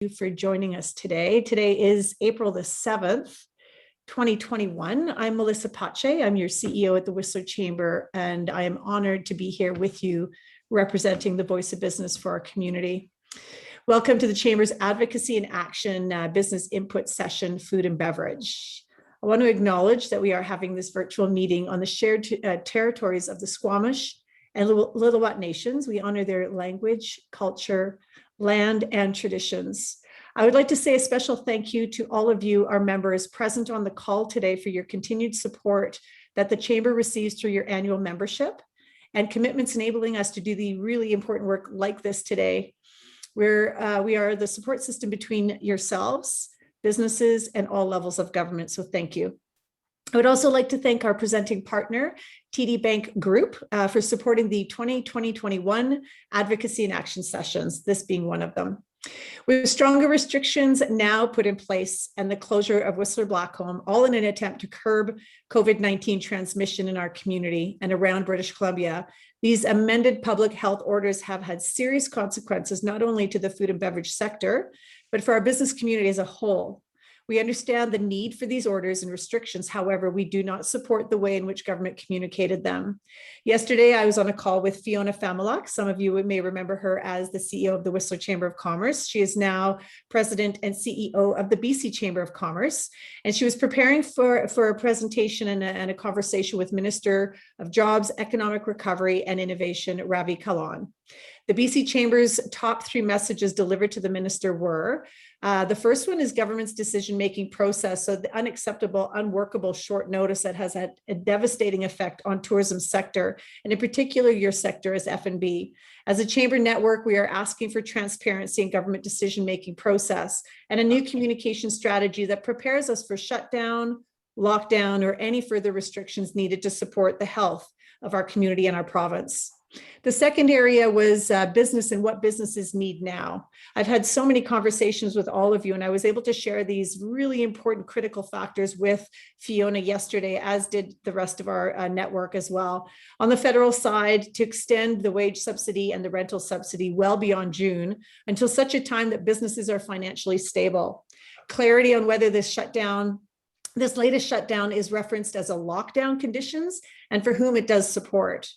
you for joining us today. Today is April the 7th, 2021. I'm Melissa Pache. I'm your CEO at the Whistler Chamber, and I am honored to be here with you representing the voice of business for our community. Welcome to the Chamber's Advocacy and Action Business Input Session, Food and Beverage. I want to acknowledge that we are having this virtual meeting on the shared territories of the Squamish and Lillooet Nations. We honor their language, culture, land, and traditions. I would like to say a special thank you to all of you, our members present on the call today, for your continued support that the Chamber receives through your annual membership and commitments enabling us to do the really important work like this today. We are the support system between yourselves, businesses, and all levels of government, so thank you. I would also like to thank our presenting partner, TD Bank Group, for supporting the 2020-21 Advocacy and Action Sessions, this being one of them. With stronger restrictions now put in place and the closure of Whistler Blackcomb, all in an attempt to curb COVID-19 transmission in our community and around British Columbia, these amended public health orders have had serious consequences, not only to the food and beverage sector, but for our business community as a whole. We understand the need for these orders and restrictions. However, we do not support the way in which government communicated them. Yesterday, I was on a call with Fiona Famulak. Some of you may remember her as the CEO of the Whistler Chamber of Commerce. She is now President and CEO of the BC Chamber of Commerce. And she was preparing for a presentation and a conversation with Minister of Jobs, Economic Recovery and Innovation, Ravi Kahlon. The BC Chamber's top three messages delivered to the minister were, the first one is government's decision-making process. So the unacceptable, unworkable short notice that has had a devastating effect on tourism sector, and in particular your sector as F&B. As a chamber network, we are asking for transparency in government decision-making process and a new communication strategy that prepares us for shutdown, lockdown, or any further restrictions needed to support the health of our community and our province. The second area was business and what businesses need now. I've had so many conversations with all of you, and I was able to share these really important critical factors with Fiona yesterday, as did the rest of our network as well. On the federal side, to extend the wage subsidy and the rental subsidy well beyond June until such a time that businesses are financially stable. Clarity on whether this latest shutdown is referenced as a lockdown conditions and for whom it does support.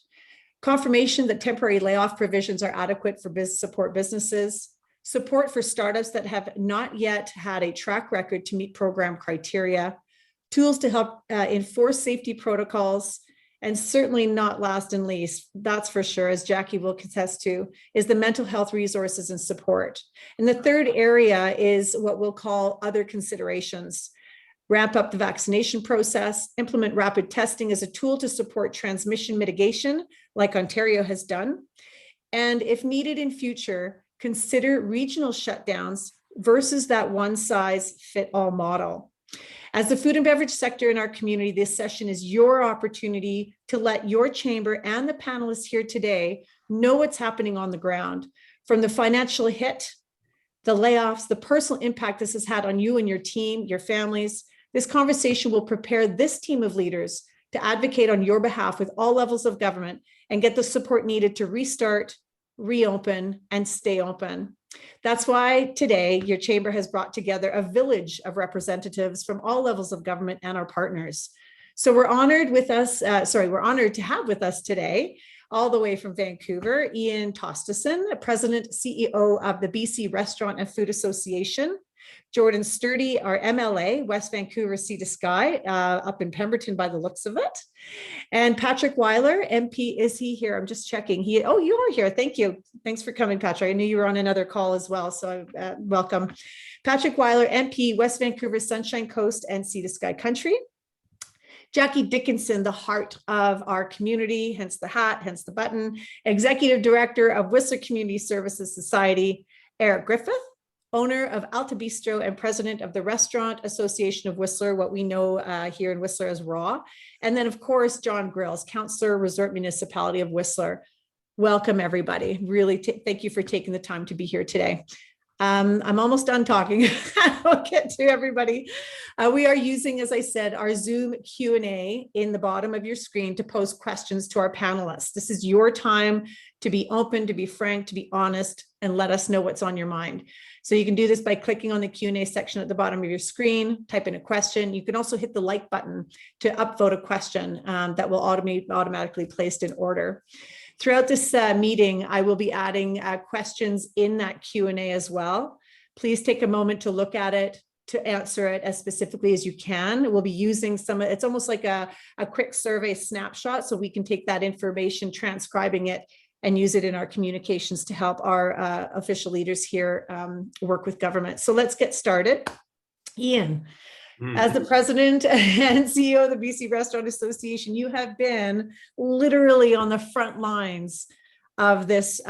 Confirmation that temporary layoff provisions are adequate for support businesses, support for startups that have not yet had a track record to meet program criteria, tools to help enforce safety protocols, and certainly not last and least, that's for sure, as Jackie will contest to, is the mental health resources and support. And the third area is what we'll call other considerations. Ramp up the vaccination process, implement rapid testing as a tool to support transmission mitigation, like Ontario has done. And if needed in future, consider regional shutdowns versus that one-size-fit-all model. As the food and beverage sector in our community, this session is your opportunity to let your chamber and the panelists here today know what's happening on the ground, from the financial hit, the layoffs, the personal impact this has had on you and your team, your families. This conversation will prepare this team of leaders to advocate on your behalf with all levels of government and get the support needed to restart, reopen, and stay open. That's why today your chamber has brought together a village of representatives from all levels of government and our partners. So we're honored to have with us today, all the way from Vancouver, Ian Tostenson, President, CEO of the BC Restaurant and Food Association. Jordan Sturdy, our MLA, West Vancouver Sea to Sky, up in Pemberton by the looks of it. And Patrick Weiler, MP, is he here? I'm just checking. Oh, you are here. Thank you. Thanks for coming, Patrick. I knew you were on another call as well, so welcome. Patrick Weiler, MP, West Vancouver Sunshine Coast and Sea to Sky Country. Jackie Dickinson, the heart of our community, hence the hat, hence the button, Executive Director of Whistler Community Services Society. Eric Griffith, owner of Alta Bistro and president of the Restaurant Association of Whistler, what we know here in Whistler as R.A.W. And then, of course, John Grills, Councillor, Resort Municipality of Whistler. Welcome, everybody. Really, thank you for taking the time to be here today. I'm almost done talking. I'll get to everybody. We are using, as I said, our Zoom Q&A in the bottom of your screen to pose questions to our panelists. This is your time to be open, to be frank, to be honest, and let us know what's on your mind. So you can do this by clicking on the Q&A section at the bottom of your screen, type in a question. You can also hit the like button to upvote a question that will automatically placed in order. Throughout this meeting, I will be adding questions in that Q&A as well. Please take a moment to look at it, to answer it as specifically as you can. We'll be using it's almost like a quick survey snapshot, so we can take that information, transcribing it, and use it in our communications to help our official leaders here work with government. So let's get started. Ian, as the president and CEO of the BC Restaurant Association, you have been literally on the front lines of this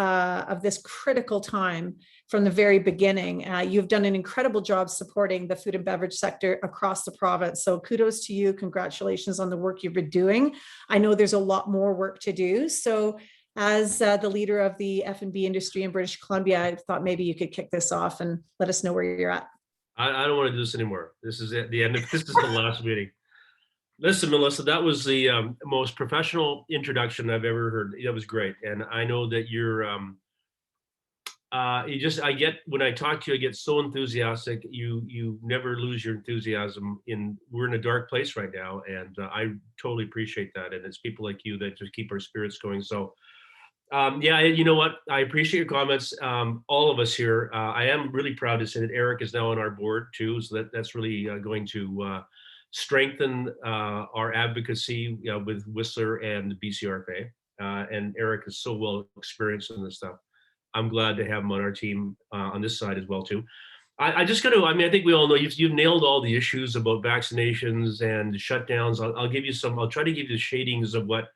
critical time from the very beginning. You've done an incredible job supporting the food and beverage sector across the province. So kudos to you. Congratulations on the work you've been doing. I know there's a lot more work to do. So as the leader of the F&B industry in British Columbia, I thought maybe you could kick this off and let us know where you're at. I don't want to do this anymore. This is at the end of this is the last meeting. Listen, Melissa, that was the most professional introduction I've ever heard. That was great, and I know that you're. I get when I talk to you, I get so enthusiastic. You never lose your enthusiasm. We're in a dark place right now, and I totally appreciate that. And it's people like you that just keep our spirits going. So. Yeah, you know what? I appreciate your comments. All of us here. I am really proud to say that Eric is now on our board too. So that's really going to strengthen our advocacy with Whistler and the BCRFA. And Eric is so well experienced in this stuff. I'm glad to have him on our team on this side as well too. I just got to. I mean, I think we all know you've nailed all the issues about vaccinations and shutdowns. I'll give you some. I'll try to give you the shadings of what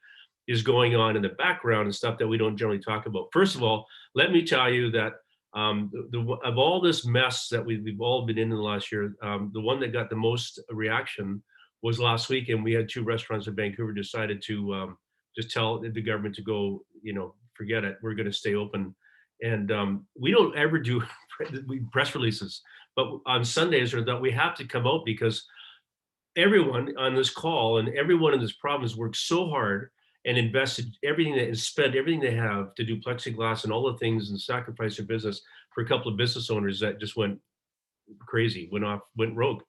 is going on in the background and stuff that we don't generally talk about. First of all, let me tell you that of all this mess that we've all been in the last year, the one that got the most reaction was last week, and we had 2 restaurants in Vancouver decided to just tell the government to go, forget it, we're going to stay open. And we don't ever do press releases, but on Sundays or that we have to come out because everyone on this call and everyone in this province works so hard and invested everything and spent everything they have to do plexiglass and all the things and sacrifice their business for a couple of business owners that just went crazy, went rogue.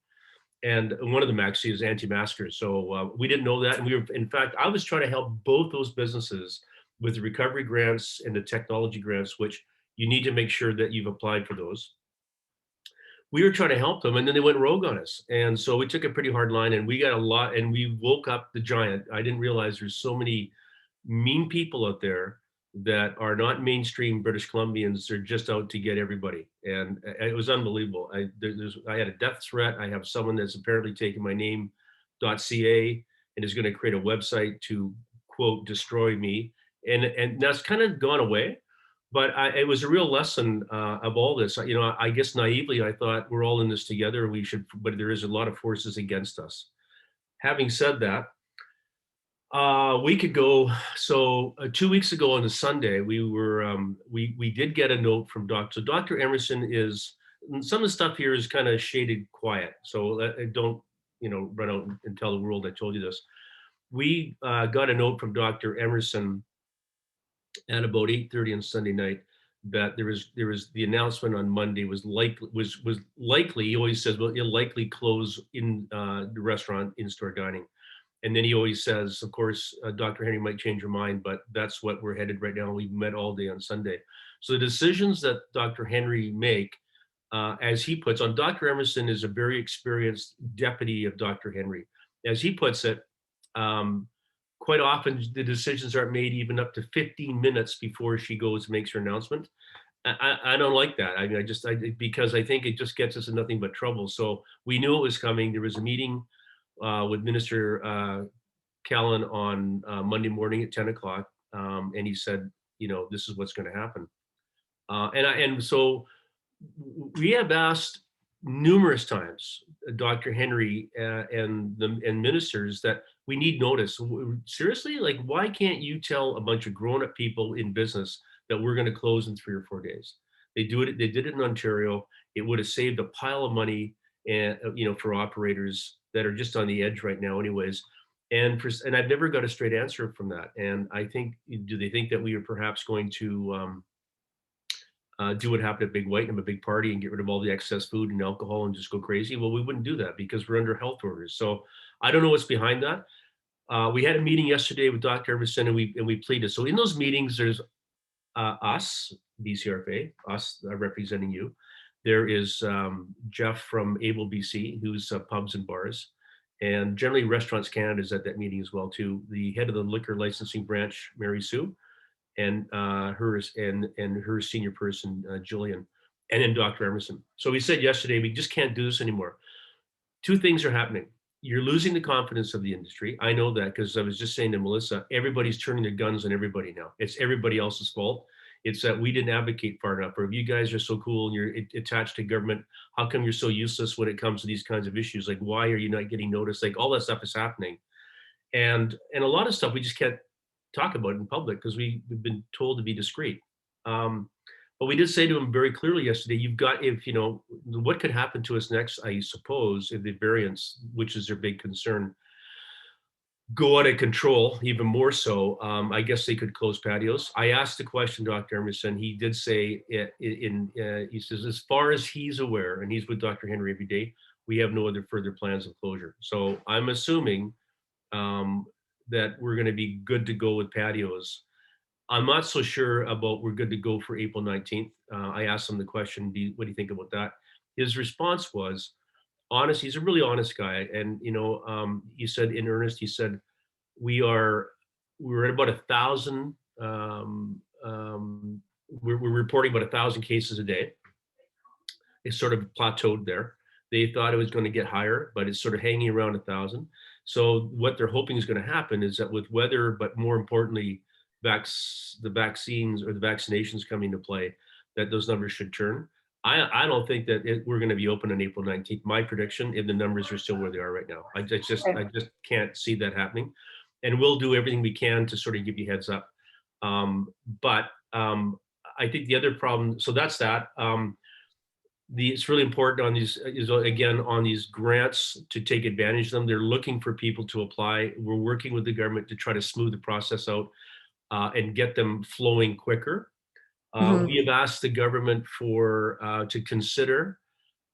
And one of them actually is anti-maskers. So we didn't know that. And in fact, I was trying to help both those businesses with the recovery grants and the technology grants, which you need to make sure that you've applied for those. We were trying to help them, and then they went rogue on us. And so we took a pretty hard line, and we got a lot, and we woke up the giant. I didn't realize there's so many mean people out there that are not mainstream British Columbians. They're just out to get everybody. And it was unbelievable. I had a death threat. I have someone that's apparently taken my name.ca and is going to create a website to, quote, destroy me. And that's kind of gone away. But it was a real lesson of all this. I guess naively, I thought we're all in this together. But there is a lot of forces against us. Having said that, a week ago, so 2 weeks ago on a Sunday, we did get a note from Dr. Emerson is, some of the stuff here is kind of shaded quiet. So don't, run out and tell the world I told you this. We got a note from Dr. Emerson at about 8:30 on Sunday night that there was the announcement on Monday was likely. He always says, well, he'll likely close in the restaurant in-store dining. And then he always says, of course, Dr. Henry might change her mind, but that's what we're headed right now. We've met all day on Sunday. So the decisions that Dr. Henry make, as he puts on, Dr. Emerson is a very experienced deputy of Dr. Henry. As he puts it, quite often the decisions aren't made even up to 15 minutes before she goes and makes her announcement. I don't like that. I mean, because I think it just gets us in nothing but trouble. So we knew it was coming. There was a meeting with Minister Callan on Monday morning at 10 o'clock. And he said, this is what's going to happen. And so we have asked numerous times, Dr. Henry and ministers, that we need notice. Seriously, like, why can't you tell a bunch of grown-up people in business that we're going to close in 3 or 4 days? They did it in Ontario. It would have saved a pile of money, and for operators that are just on the edge right now, anyways. And I've never got a straight answer from that. And I think, do they think that we are perhaps going to do what happened at Big White and have a big party and get rid of all the excess food and alcohol and just go crazy? Well, we wouldn't do that because we're under health orders. So I don't know what's behind that. We had a meeting yesterday with Dr. Emerson, and we pleaded. So in those meetings, there's us, BCRFA, us representing you. There is Jeff from Able BC, who's pubs and bars, and generally Restaurants Canada is at that meeting as well too. The head of the liquor licensing branch, Mary Sue, and her senior person, Jillian, and then Dr. Emerson. So we said yesterday, we just can't do this anymore. Two things are happening. You're losing the confidence of the industry. I know that because I was just saying to Melissa, everybody's turning their guns on everybody now. It's everybody else's fault. It's that we didn't advocate far enough, or if you guys are so cool and you're attached to government, how come you're so useless when it comes to these kinds of issues? Like, why are you not getting noticed? Like, all that stuff is happening. And a lot of stuff we just can't talk about in public because we've been told to be discreet. But we did say to him very clearly yesterday, you've got, what could happen to us next, I suppose, if the variants, which is their big concern, go out of control, even more so. I guess they could close patios. I asked the question, Dr. Emerson. He did say, he says, as far as he's aware, and he's with Dr. Henry every day, we have no other further plans of closure. So I'm assuming that we're going to be good to go with patios. I'm not so sure about we're good to go for April 19th. I asked him the question, what do you think about that? His response was honest. He's a really honest guy. And, he said in earnest, he said, we're at about 1,000. We're reporting about 1,000 cases a day. It's sort of plateaued there. They thought it was going to get higher, but it's sort of hanging around 1,000. So what they're hoping is going to happen is that with weather, but more importantly, the vaccines or the vaccinations coming into play, that those numbers should turn. I don't think that we're going to be open on April 19th. My prediction, if the numbers are still where they are right now, I just can't see that happening. And we'll do everything we can to sort of give you heads up. But I think the other problem, so that's that. It's really important on these, again, on these grants to take advantage of them. They're looking for people to apply. We're working with the government to try to smooth the process out and get them flowing quicker. We have asked the government to consider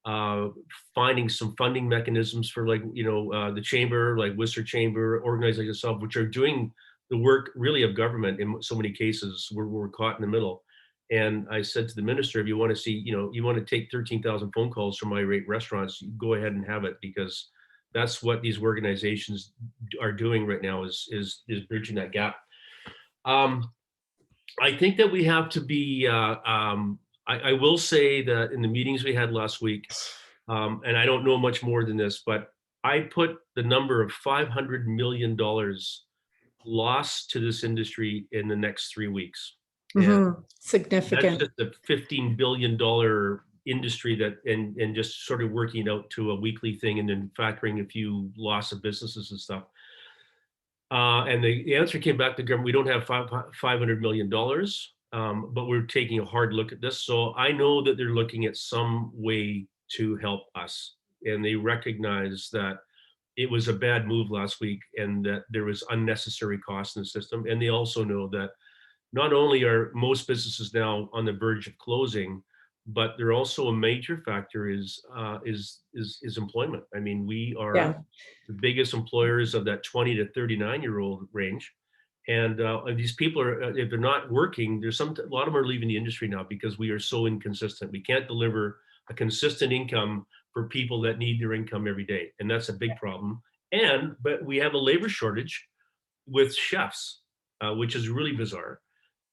finding some funding mechanisms for the chamber, like Whistler Chamber, organized like yourself, which are doing the work really of government in so many cases. We're caught in the middle. And I said to the minister, if you want to see, you want to take 13,000 phone calls from irate restaurants, go ahead and have it, because that's what these organizations are doing right now is bridging that gap. I think that we have to be, I will say that in the meetings we had last week, and I don't know much more than this, but I put the number of $500 million lost to this industry in the next 3 weeks. Significant. That's just a $15 billion industry that, and just sort of working out to a weekly thing and then factoring a few loss of businesses and stuff. And the answer came back to government, we don't have $500 million, but we're taking a hard look at this. So I know that they're looking at some way to help us. And they recognize that it was a bad move last week and that there was unnecessary cost in the system. And they also know that not only are most businesses now on the verge of closing, but they're also a major factor is employment. I mean, we are the biggest employers of that 20 to 39-year-old range. And these people are, if they're not working, a lot of them are leaving the industry now because we are so inconsistent. We can't deliver a consistent income for people that need their income every day. And that's a big problem. But we have a labor shortage with chefs, which is really bizarre.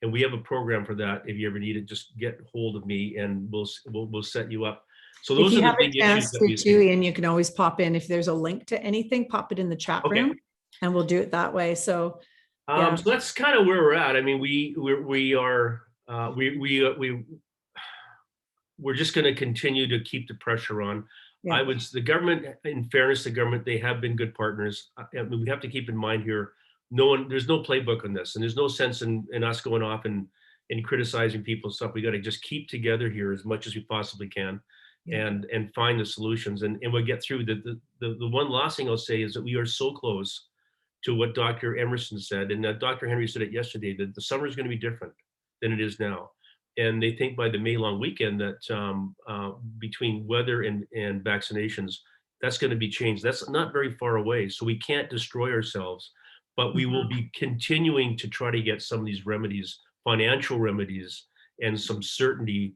And we have a program for that. If you ever need it, just get hold of me and we'll set you up. So those are the big issues that we see. And you can always pop in if there's a link to anything, pop it in the chat room, and we'll do it that way. So, so that's kind of where we're at. I mean, we're just going to continue to keep the pressure on. The government, in fairness to government, they have been good partners. I mean, we have to keep in mind here, there's no playbook on this, and there's no sense in us going off and and criticizing people and stuff. We got to just keep together here as much as we possibly can, and find the solutions, and we'll get through. The one last thing I'll say is that we are so close to what Dr. Emerson said, and Dr. Henry said it yesterday, that the summer is going to be different than it is now. And they think by the May long weekend that between weather and vaccinations, that's going to be changed. That's not very far away. So we can't destroy ourselves, but we will be continuing to try to get some of these remedies, financial remedies, and some certainty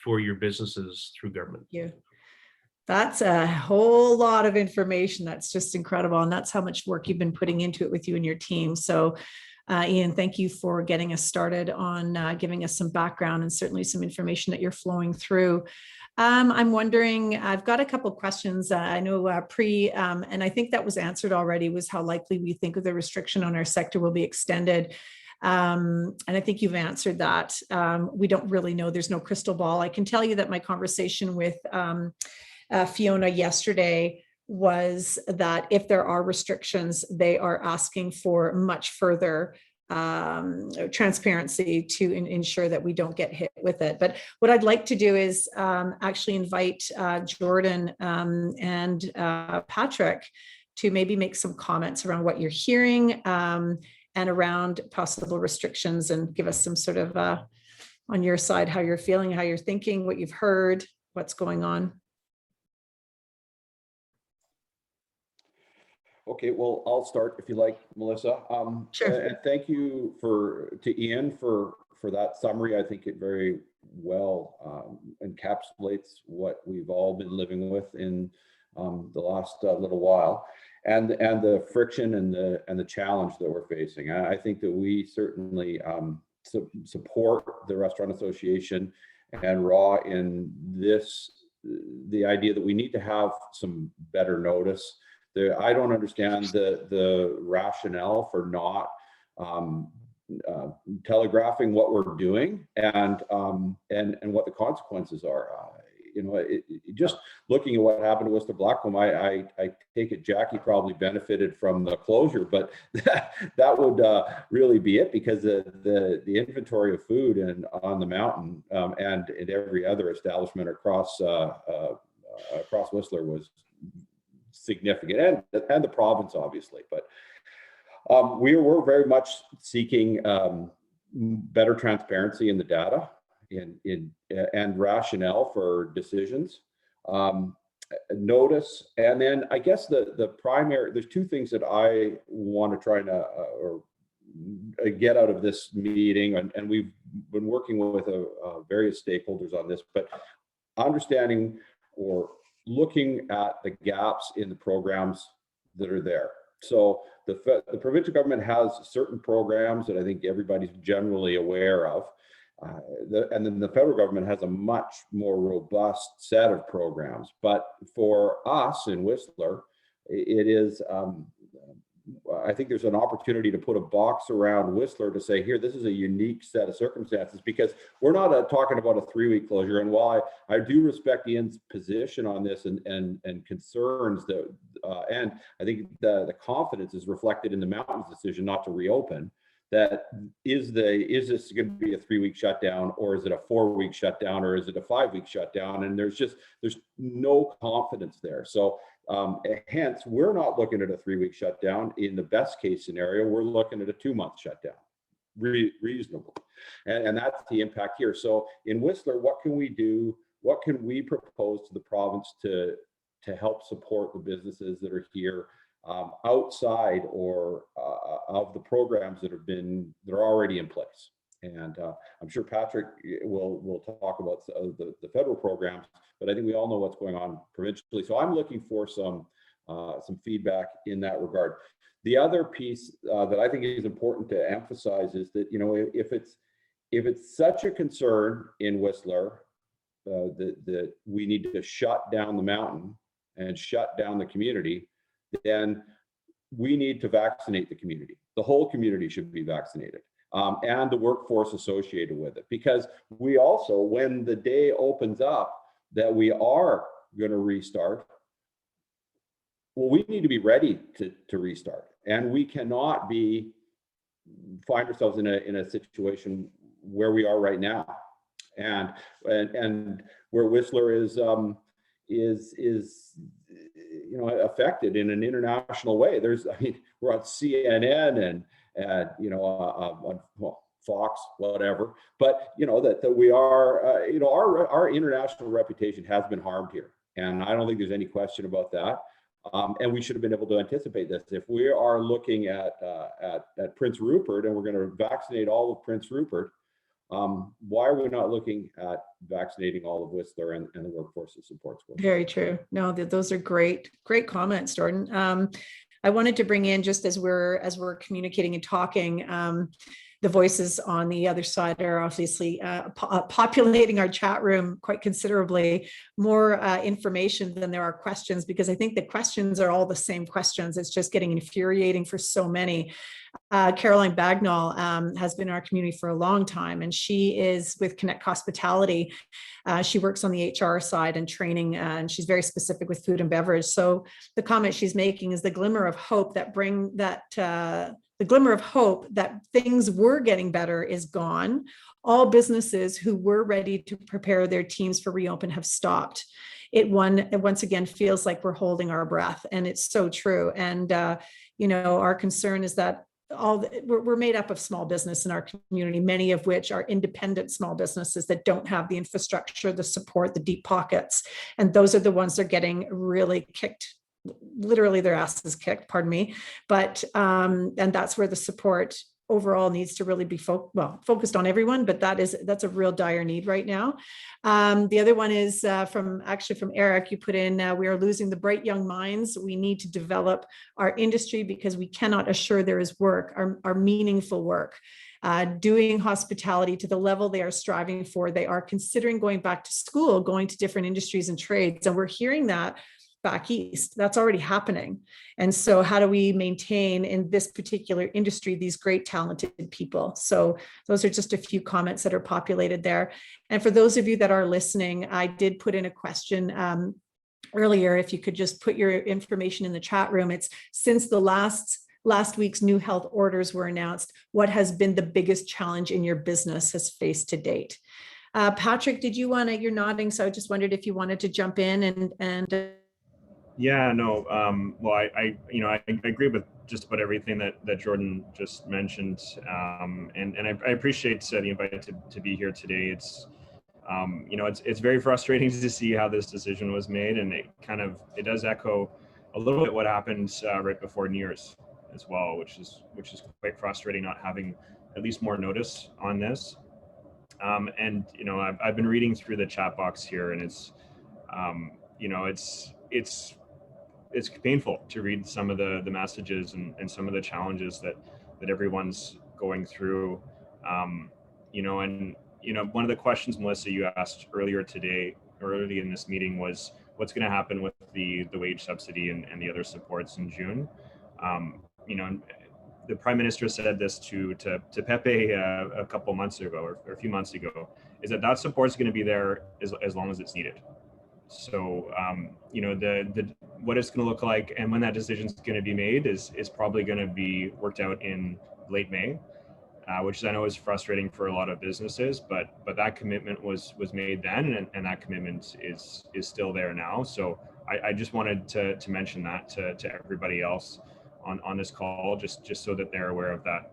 for your businesses through government. Yeah. That's a whole lot of information. That's just incredible. And that's how much work you've been putting into it with you and your team. So Ian, thank you for getting us started on giving us some background and certainly some information that you're flowing through. I'm wondering, I've got a couple of questions. I know and I think that was answered already, was how likely we think of the restriction on our sector will be extended. And I think you've answered that. We don't really know. There's no crystal ball. I can tell you that my conversation with Fiona yesterday was that if there are restrictions, they are asking for much further transparency to ensure that we don't get hit with it. But what I'd like to do is actually invite Jordan and Patrick to maybe make some comments around what you're hearing and around possible restrictions, and give us some sort of on your side, how you're feeling, how you're thinking, what you've heard, what's going on. Okay, well, I'll start if you like, Melissa. Sure. And thank you to Ian for that summary. I think it very well encapsulates what we've all been living with in the last little while, and the friction and the challenge that we're facing. I think that we certainly support the Restaurant Association and R.A.W. in the idea that we need to have some better notice. I don't understand the rationale for not telegraphing what we're doing and what the consequences are. Just looking at what happened to Whistler Blackcomb, I take it Jackie probably benefited from the closure, but that would really be it, because the inventory of food and on the mountain and in every other establishment across Whistler was significant, and the province obviously, but we're very much seeking better transparency in the data and rationale for decisions, notice, and then I guess the primary, there's two things that I want to try to get out of this meeting, and we've been working with various stakeholders on this, but understanding or looking at the gaps in the programs that are there. So the provincial government has certain programs that I think everybody's generally aware of. And then the federal government has a much more robust set of programs. But for us in Whistler, it is, I think there's an opportunity to put a box around Whistler to say, here, this is a unique set of circumstances, because we're not talking about a 3-week closure. And while I do respect Ian's position on this and concerns that, and I think the confidence is reflected in the Mountains decision not to reopen, that is this going to be a 3-week shutdown, or is it a 4-week shutdown, or is it a 5-week shutdown? And there's no confidence there. So hence, we're not looking at a 3-week shutdown. In the best case scenario, we're looking at a 2-month shutdown, reasonable. And that's the impact here. So in Whistler, what can we do? What can we propose to the province to help support the businesses that are here outside or of the programs that are already in place? And I'm sure Patrick will talk about the federal programs, but I think we all know what's going on provincially. So I'm looking for some feedback in that regard. The other piece that I think is important to emphasize is that, if it's such a concern in Whistler that we need to shut down the mountain and shut down the community, then we need to vaccinate the community. The whole community should be vaccinated. And the workforce associated with it. Because we also, when the day opens up that we are going to restart, well, we need to be ready to restart. And we cannot find ourselves in a situation where we are right now, and where Whistler is affected in an international way. We're on CNN and well, Fox, whatever, but that we are our international reputation has been harmed here, and I don't think there's any question about that. And we should have been able to anticipate this. If we are looking at Prince Rupert and we're going to vaccinate all of Prince Rupert, why are we not looking at vaccinating all of Whistler and the workforce that supports Whistler? Very true. No, those are great comments, Jordan. I wanted to bring in, just as we're communicating and talking, the voices on the other side are obviously populating our chat room quite considerably. More information than there are questions, because I think the questions are all the same questions. It's just getting infuriating for so many. Caroline Bagnall has been in our community for a long time, and she is with Connect Hospitality. She works on the HR side and training, and she's very specific with food and beverage. So the comment she's making is the glimmer of hope that the glimmer of hope that things were getting better is gone. All businesses who were ready to prepare their teams for reopen have stopped. It once again feels like we're holding our breath, and it's so true. And our concern is that we're made up of small business in our community, many of which are independent small businesses that don't have the infrastructure, the support, the deep pockets, and those are the ones that are getting really kicked. Literally their asses kicked, pardon me. But and that's where the support overall needs to really be focused on everyone, but that's a real dire need right now. The other one is from Eric. You put in, we are losing the bright young minds. We need to develop our industry because we cannot assure there is work, our meaningful work. Doing hospitality to the level they are striving for. They are considering going back to school, going to different industries and trades. And we're hearing that back east. That's already happening. And so how do we maintain in this particular industry these great talented people? So those are just a few comments that are populated there. And for those of you that are listening, I did put in a question earlier. If you could just put your information in the chat room. It's since the last week's new health orders were announced, what has been the biggest challenge in your business has faced to date? Patrick, did you want to, you're nodding, so I just wondered if you wanted to jump in and Yeah, no. Well, I agree with just about everything that Jordan just mentioned, and I appreciate the invite to be here today. It's it's very frustrating to see how this decision was made, and it does echo a little bit what happened right before New Year's as well, which is quite frustrating not having at least more notice on this. And I've been reading through the chat box here, and it's painful to read some of the messages and some of the challenges that everyone's going through. And one of the questions, Melissa, you asked early in this meeting was what's going to happen with the wage subsidy and the other supports in June. The Prime Minister said this to Pepe a couple months ago or a few months ago, is that support is going to be there as long as it's needed. So, what it's going to look like and when that decision is going to be made is probably going to be worked out in late May, which I know is frustrating for a lot of businesses, but that commitment was made then, and that commitment is still there now. So I just wanted to mention that to everybody else on this call, just so that they're aware of that.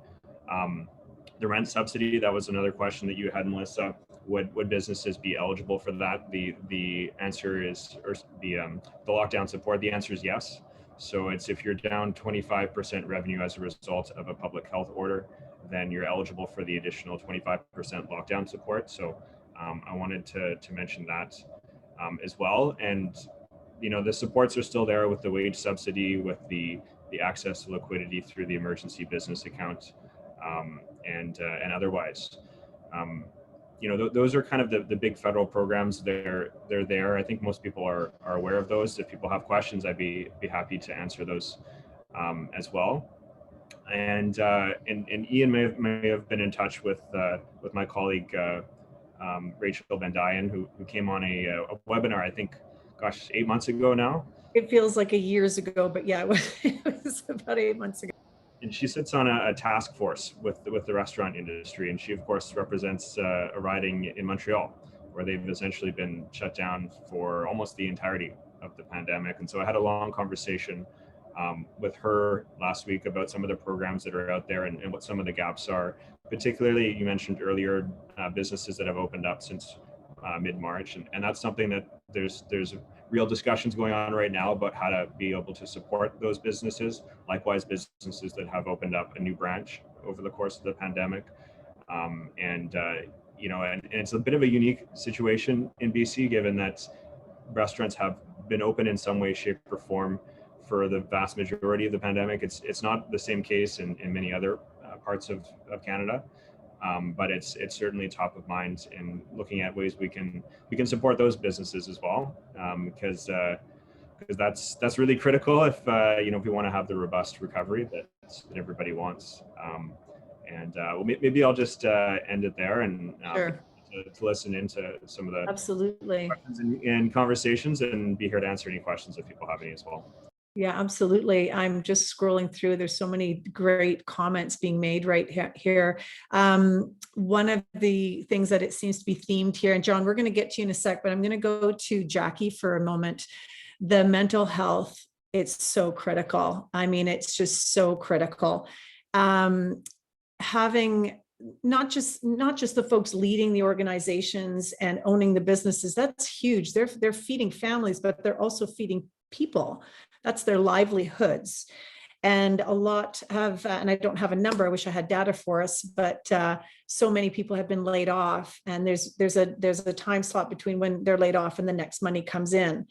The rent subsidy, that was another question that you had, Melissa. Would businesses be eligible for that? The answer is, or the lockdown support, the answer is yes. So it's if you're down 25% revenue as a result of a public health order, then you're eligible for the additional 25% lockdown support. So I wanted to mention that as well. And the supports are still there with the wage subsidy, with the access to liquidity through the emergency business account, and otherwise. Those are kind of the big federal programs. They're there. I think most people are aware of those. If people have questions, I'd be happy to answer those as well. And Ian may have been in touch with my colleague Rachel Van Duyen, who came on a webinar, I think, 8 months ago now. It feels like years ago, but yeah, it was about 8 months ago. and she sits on a task force with the restaurant industry, and she of course represents a riding in Montreal, where they've essentially been shut down for almost the entirety of the pandemic. And so I had a long conversation with her last week about some of the programs that are out there and what some of the gaps are. Particularly, you mentioned earlier businesses that have opened up since mid-March, and that's something that there's real discussions going on right now about how to be able to support those businesses. Likewise, businesses that have opened up a new branch over the course of the pandemic, and it's a bit of a unique situation in BC, given that restaurants have been open in some way, shape, or form for the vast majority of the pandemic. It's not the same case in many other parts of Canada, but it's certainly top of mind in looking at ways we can support those businesses as well, because that's really critical if if we want to have the robust recovery that everybody wants. Well, maybe I'll just end it there and Sure. to listen into some of the Absolutely. questions and conversations, and be here to answer any questions if people have any as well. Yeah, absolutely. I'm just scrolling through. There's so many great comments being made right here. One of the things that it seems to be themed here, and John, we're going to get to you in a sec, but I'm going to go to Jackie for a moment. The mental health, it's so critical. I mean, it's just so critical. Having not just the folks leading the organizations and owning the businesses, that's huge. They're feeding families, but they're also feeding people. That's their livelihoods. And a lot have, and I don't have a number, I wish I had data for us, but so many people have been laid off, and there's a time slot between when they're laid off and the next money comes in.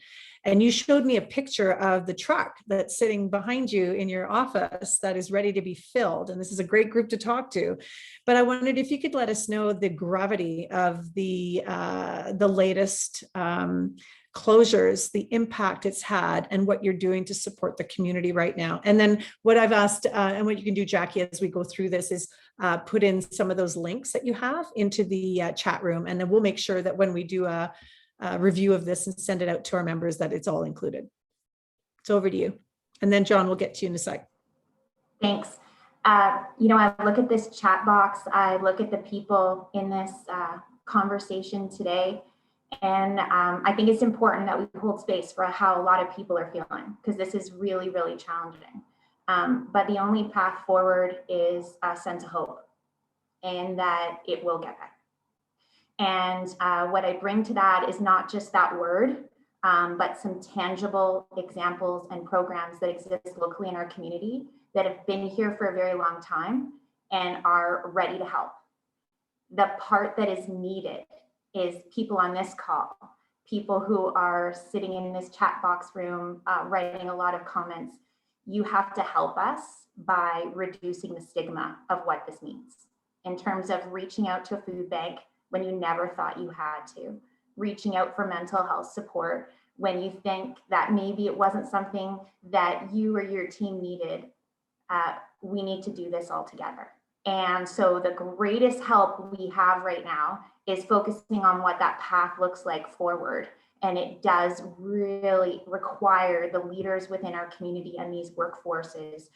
And you showed me a picture of the truck that's sitting behind you in your office that is ready to be filled. And this is a great group to talk to. But I wondered if you could let us know the gravity of the latest closures, the impact it's had, and what you're doing to support the community right now. And then what I've asked, and what you can do, Jackie, as we go through this, is put in some of those links that you have into the chat room. And then we'll make sure that when we do a review of this and send it out to our members, that it's all included. So over to you. And then John, we'll get to you in a sec. Thanks. I look at this chat box, I look at the people in this conversation today, and I think it's important that we hold space for how a lot of people are feeling, because this is really, really challenging. But the only path forward is a sense of hope, and that it will get better. And what I bring to that is not just that word, but some tangible examples and programs that exist locally in our community that have been here for a very long time and are ready to help. The part that is needed is people on this call, people who are sitting in this chat box room, writing a lot of comments. You have to help us by reducing the stigma of what this means in terms of reaching out to a food bank when you never thought you had to, reaching out for mental health support when you think that maybe it wasn't something that you or your team needed. We need to do this all together. And so the greatest help we have right now is focusing on what that path looks like forward. And it does really require the leaders within our community and these workforces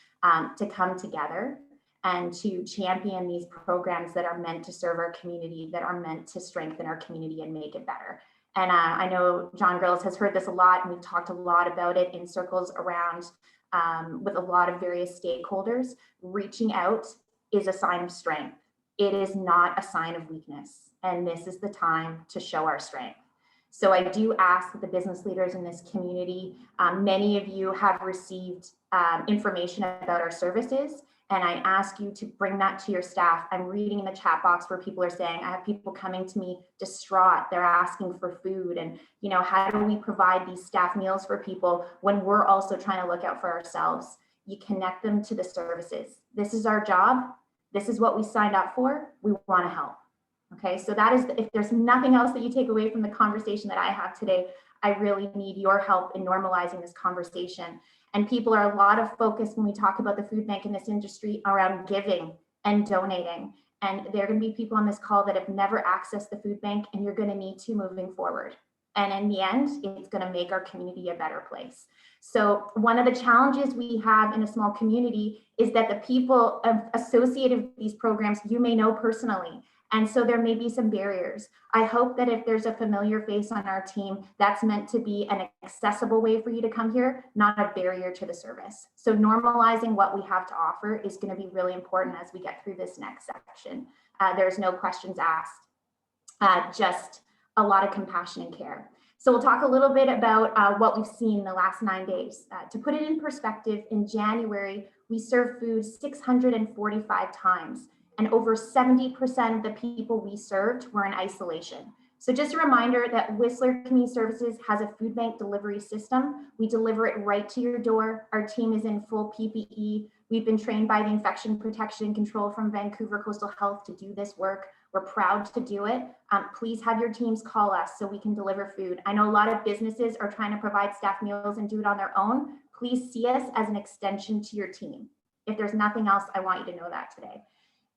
to come together and to champion these programs that are meant to serve our community, that are meant to strengthen our community and make it better. And I know John Grills has heard this a lot, and we've talked a lot about it in circles around with a lot of various stakeholders. Reaching out is a sign of strength. It is not a sign of weakness. And this is the time to show our strength. So I do ask that the business leaders in this community, many of you have received information about our services, and I ask you to bring that to your staff. I'm reading in the chat box where people are saying, I have people coming to me distraught. They're asking for food. And, how do we provide these staff meals for people when we're also trying to look out for ourselves? You connect them to the services. This is our job. This is what we signed up for. We want to help. Okay, so that is, if there's nothing else that you take away from the conversation that I have today, I really need your help in normalizing this conversation. And people are a lot of focus when we talk about the food bank in this industry around giving and donating. And there are going to be people on this call that have never accessed the food bank, and you're going to need to moving forward. And in the end, it's going to make our community a better place. So one of the challenges we have in a small community is that the people associated with these programs you may know personally. And so there may be some barriers. I hope that if there's a familiar face on our team, that's meant to be an accessible way for you to come here, not a barrier to the service. So normalizing what we have to offer is going to be really important as we get through this next section. There's no questions asked, just a lot of compassion and care. So we'll talk a little bit about what we've seen in the last 9 days. To put it in perspective, in January, we served food 645 times. And over 70% of the people we served were in isolation. So just a reminder that Whistler Community Services has a food bank delivery system. We deliver it right to your door. Our team is in full PPE. We've been trained by the Infection Protection and Control from Vancouver Coastal Health to do this work. We're proud to do it. Please have your teams call us so we can deliver food. I know a lot of businesses are trying to provide staff meals and do it on their own. Please see us as an extension to your team. If there's nothing else, I want you to know that today.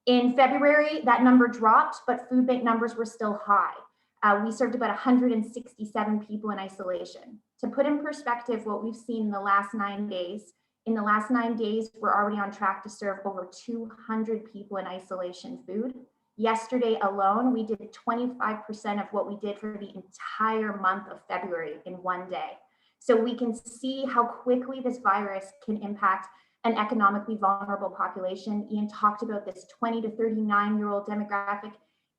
In February, that number dropped, but food bank numbers were still high. We served about 167 people in isolation. To put in perspective what we've seen in the last 9 days, we're already on track to serve over 200 people in isolation food. Yesterday alone, we did 25% of what we did for the entire month of February in 1 day. So we can see how quickly this virus can impact an economically vulnerable population. Ian talked about this 20 to 39-year-old demographic.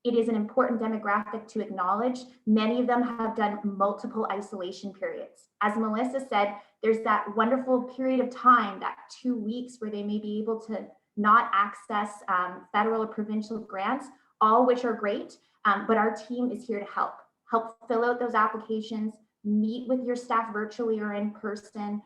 It is an important demographic to acknowledge. Many of them have done multiple isolation periods. As Melissa said, there's that wonderful period of time, that 2 weeks where they may be able to not access federal or provincial grants, all which are great, but our team is here to help fill out those applications, meet with your staff virtually or in person,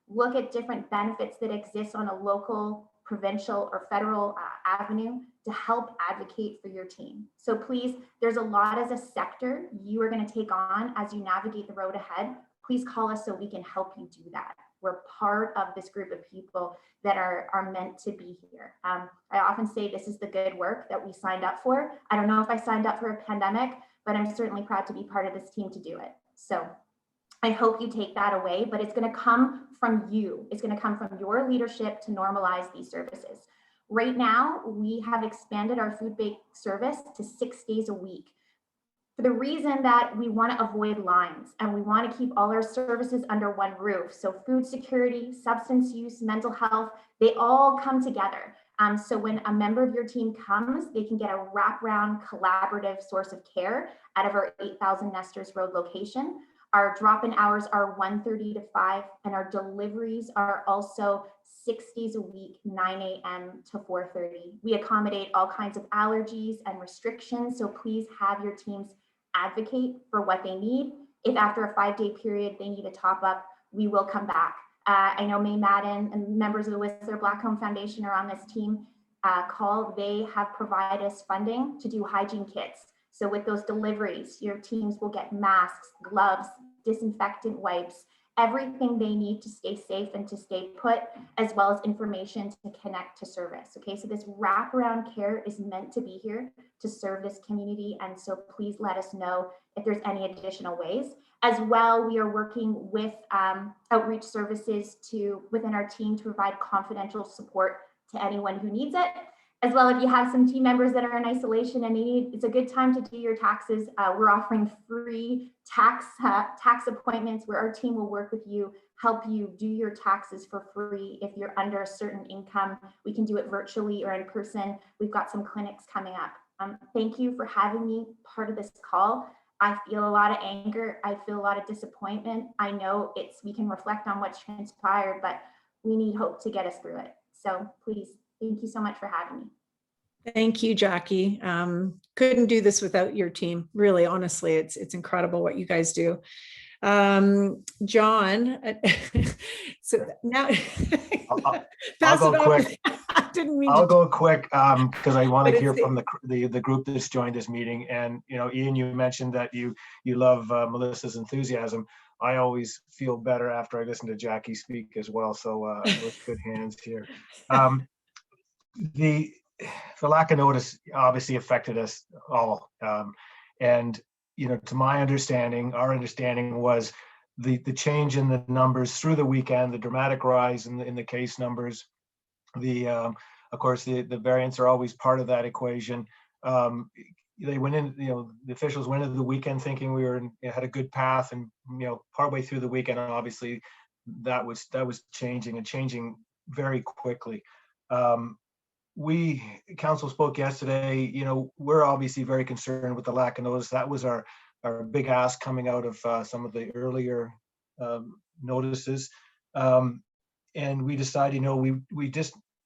look at different benefits that exist on a local, provincial, or federal avenue to help advocate for your team. So please, there's a lot as a sector you are going to take on as you navigate the road ahead. Please call us so we can help you do that. We're part of this group of people that are meant to be here. I often say this is the good work that we signed up for. I don't know if I signed up for a pandemic, but I'm certainly proud to be part of this team to do it. So I hope you take that away, but it's going to come from you. It's going to come from your leadership to normalize these services. Right now, we have expanded our food bank service to 6 days a week for the reason that we want to avoid lines and we want to keep all our services under one roof. So food security, substance use, mental health, they all come together. So when a member of your team comes, they can get a wraparound collaborative source of care out of our 8,000 Nesters Road location. Our drop-in hours are 1:30 to 5, and our deliveries are also 6 days a week, 9 a.m. to 4:30. We accommodate all kinds of allergies and restrictions, so please have your teams advocate for what they need. If after a 5-day period they need a top up, we will come back. I know May Madden and members of the Whistler Blackcomb Foundation are on this team call. They have provided us funding to do hygiene kits. So with those deliveries, your teams will get masks, gloves, disinfectant wipes, everything they need to stay safe and to stay put, as well as information to connect to service. Okay, so this wraparound care is meant to be here to serve this community. And so please let us know if there's any additional ways. As well, we are working with outreach services within our team to provide confidential support to anyone who needs it. As well, if you have some team members that are in isolation and it's a good time to do your taxes, we're offering free tax appointments where our team will work with you, help you do your taxes for free. If you're under a certain income, we can do it virtually or in person. We've got some clinics coming up. Thank you for having me part of this call. I feel a lot of anger. I feel a lot of disappointment. I know we can reflect on what's transpired, but we need hope to get us through it. So please, thank you so much for having me. Thank you, Jackie. Couldn't do this without your team. Really, honestly, it's incredible what you guys do. John, so now I'll go quick. I didn't mean I'll to go quick because I want But to hear it's from the group that's joined this meeting. And Ian, you mentioned that you love Melissa's enthusiasm. I always feel better after I listen to Jackie speak as well. So we're good hands here. The lack of notice obviously affected us all. And to my understanding, our understanding was the change in the numbers through the weekend, the dramatic rise in the case numbers. Of course, the variants are always part of that equation. They went in, the officials went into the weekend thinking we had a good path, and partway through the weekend, obviously that was changing very quickly. Council spoke yesterday. We're obviously very concerned with the lack of notice. That was our big ask coming out of some of the earlier notices, and we decided,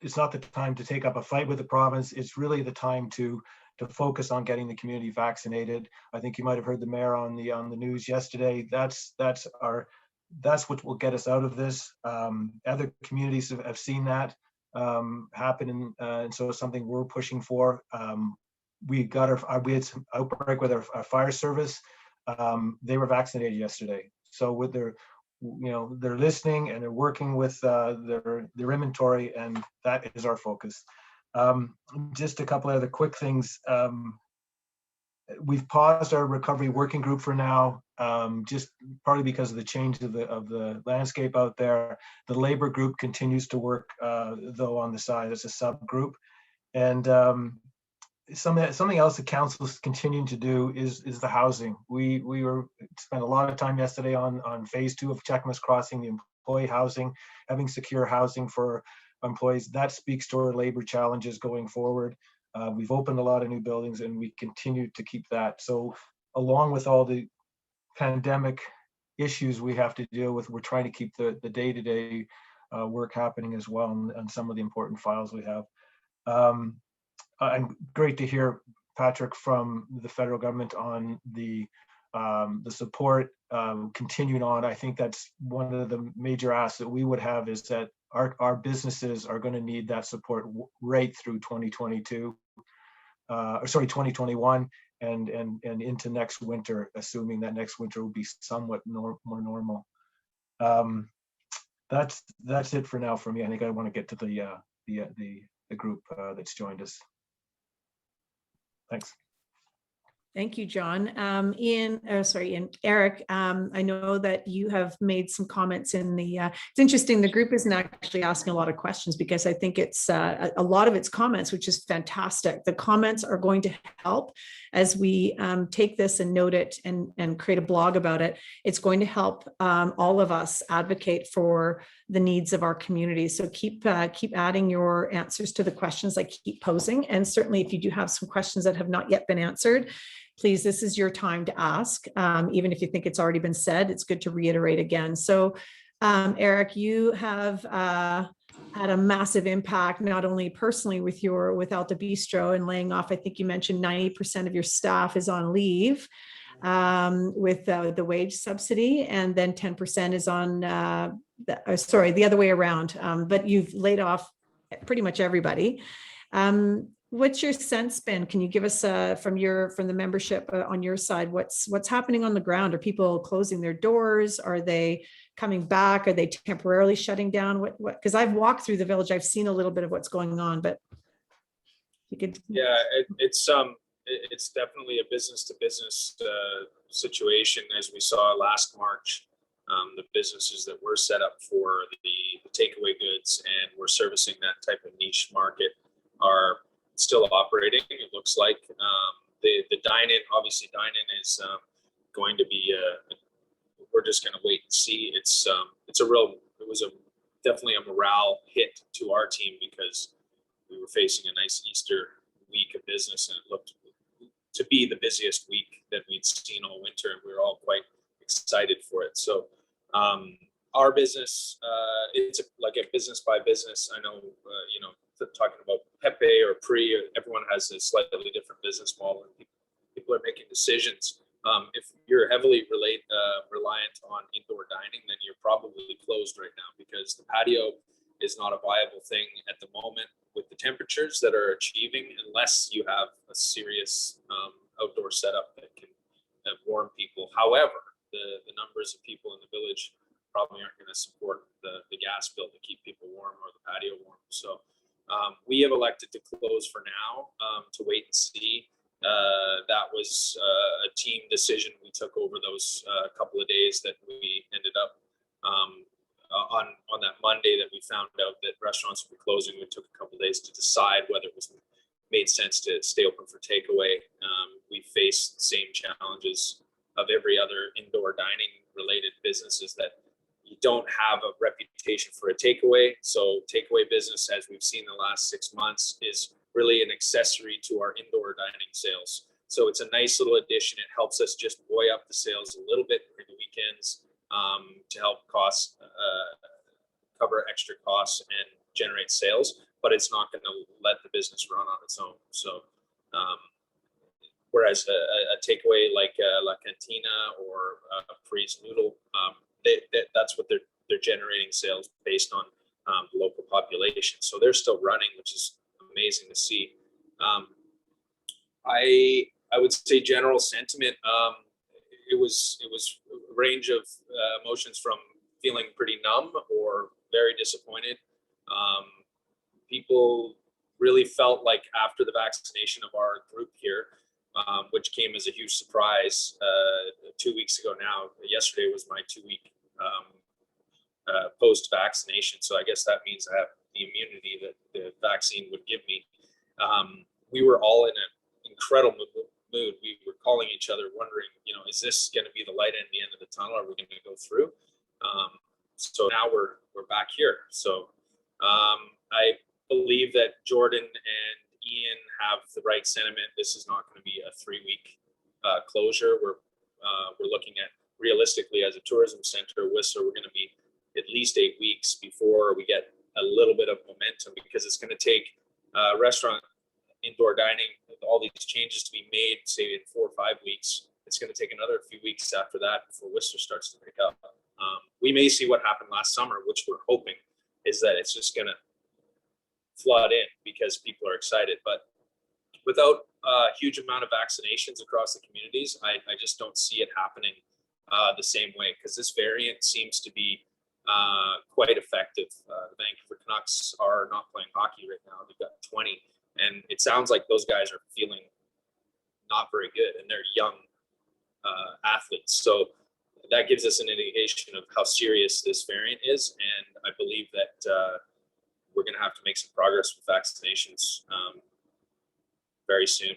it's not the time to take up a fight with the province. It's really the time to focus on getting the community vaccinated. I think you might have heard the mayor on the news yesterday. That's what will get us out of this. Other communities have seen that happen, and so it's something we're pushing for. We had some outbreak with our fire service. They were vaccinated yesterday, so with they're listening and they're working with their inventory, and that is our focus. Just a couple other quick things. We've paused our recovery working group for now, just partly because of the change of the landscape out there. The labor group continues to work, though, on the side as a subgroup. And something else the council is continuing to do is the housing. We spent a lot of time yesterday on phase 2 of Checkmas Crossing, the employee housing, having secure housing for employees. That speaks to our labor challenges going forward. We've opened a lot of new buildings, and we continue to keep that. So along with all the pandemic issues we have to deal with, we're trying to keep the day-to-day work happening as well, and some of the important files we have. And great to hear, Patrick, from the federal government on the support continuing on. I think that's one of the major asks that we would have, is that our businesses are going to need that support right through 2022, 2021, and into next winter, assuming that next winter will be somewhat more normal. That's it for now for me. I think I want to get to the group that's joined us. Thanks. Thank you, John. Eric, I know that you have made some comments in it's interesting, the group isn't actually asking a lot of questions, because I think it's a lot of its comments, which is fantastic. The comments are going to help as we take this and note it and create a blog about it. It's going to help all of us advocate for the needs of our community. So keep adding your answers to the questions I keep posing. And certainly if you do have some questions that have not yet been answered, please, this is your time to ask. Even if you think it's already been said, it's good to reiterate again. So Eric, you have had a massive impact, not only personally with Alta Bistro and laying off, I think you mentioned 90% of your staff is on leave with the wage subsidy, and then 10% is on, the other way around, but you've laid off pretty much everybody. What's your sense been? Can you give us from the membership on your side, what's happening on the ground? Are people closing their doors? Are they coming back? Are they temporarily shutting down? What? Because I've walked through the village, I've seen a little bit of what's going on, but you could. Yeah, it's definitely a business to business situation, as we saw last March. The businesses that were set up for the takeaway goods and we're servicing that type of niche market are still operating. It looks like the dine-in, obviously dine-in is going to be we're just going to wait and see. It was definitely a morale hit to our team, because we were facing a nice Easter week of business, and it looked to be the busiest week that we'd seen all winter, and we were all quite excited for it. So our business, it's like a business by business. I know, talking about Pepe or Pre, everyone has a slightly different business model, and people are making decisions. If you're heavily reliant on indoor dining, then you're probably closed right now, because the patio is not a viable thing at the moment with the temperatures that are achieving, unless you have a serious outdoor setup that can warm people. However, the numbers of people in the village probably aren't going to support the gas bill to keep people warm, or the patio warm. So we have elected to close for now, to wait and see. that was a team decision we took over those couple of days that we ended up on that Monday that we found out that restaurants were closing. We took a couple of days to decide whether it was made sense to stay open for takeaway. We faced the same challenges of every other indoor dining related businesses, that you don't have a reputation for a takeaway. So takeaway business, as we've seen the last 6 months, is really an accessory to our indoor dining sales. So it's a nice little addition. It helps us just buoy up the sales a little bit during the weekends, to help cover extra costs and generate sales, but it's not going to let the business run on its own. So whereas a takeaway like La Cantina or Freeze Noodle, that's what they're generating sales based on the local population. So they're still running, which is amazing to see. I would say general sentiment, it was a range of emotions, from feeling pretty numb or very disappointed. People really felt like after the vaccination of our group here, which came as a huge surprise 2 weeks ago now. Yesterday was my 2-week post-vaccination. So I guess that means I have the immunity that the vaccine would give me. We were all in an incredible mood. We were calling each other wondering, is this going to be the light at the end of the tunnel? Are we going to go through? So now we're back here. So I believe that Jordan and Ian have the right sentiment. This is not going to be a 3-week closure. We're looking at, realistically, as a tourism center, Whistler, we're going to be at least 8 weeks before we get a little bit of momentum, because it's going to take restaurant, indoor dining, all these changes to be made, say in 4 or 5 weeks. It's going to take another few weeks after that before Whistler starts to pick up. We may see what happened last summer, which we're hoping is that it's just going to flood in because people are excited. But without a huge amount of vaccinations across the communities, I just don't see it happening the same way, because this variant seems to be quite effective. The Vancouver Canucks are not playing hockey right now. They've got 20, and it sounds like those guys are feeling not very good, and they're young athletes. So that gives us an indication of how serious this variant is, and I believe that we're going to have to make some progress with vaccinations very soon.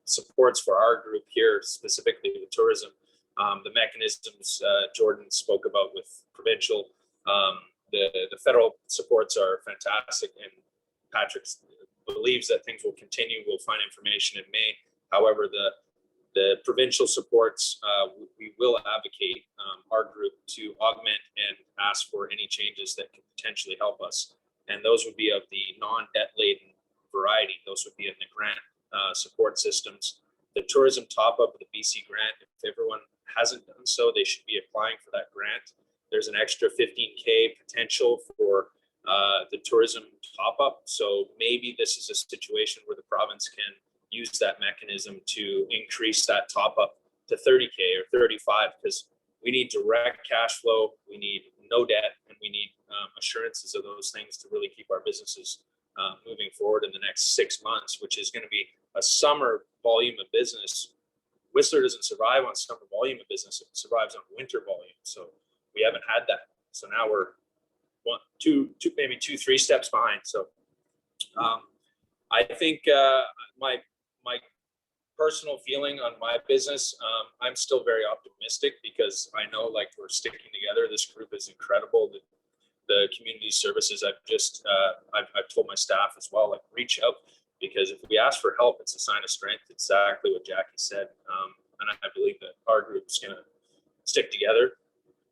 Supports for our group here, specifically with tourism, the mechanisms Jordan spoke about with provincial, the federal supports are fantastic, and Patrick believes that things will continue. We'll find information in May. However, the provincial supports, we will advocate our group to augment and ask for any changes that could potentially help us. And those would be of the non-debt laden variety. Those would be in the grant support systems. The tourism top-up of the BC grant, if everyone hasn't done so, they should be applying for that grant. There's an extra $15K potential for the tourism top-up. So maybe this is a situation where the province can use that mechanism to increase that top-up to $30K or $35, because we need direct cash flow, we need no debt, and we need assurances of those things to really keep our businesses moving forward in the next 6 months, which is going to be a summer volume of business. Whistler doesn't survive on summer volume of business, it survives on winter volume. So we haven't had that. So now we're maybe 2-3 steps behind. So I think my personal feeling on my business, I'm still very optimistic, because I know, like, we're sticking together. This group is incredible. The community services, I've told my staff as well, like, reach out, because if we ask for help, it's a sign of strength. Exactly what Jackie said. And I believe that our group's going to stick together,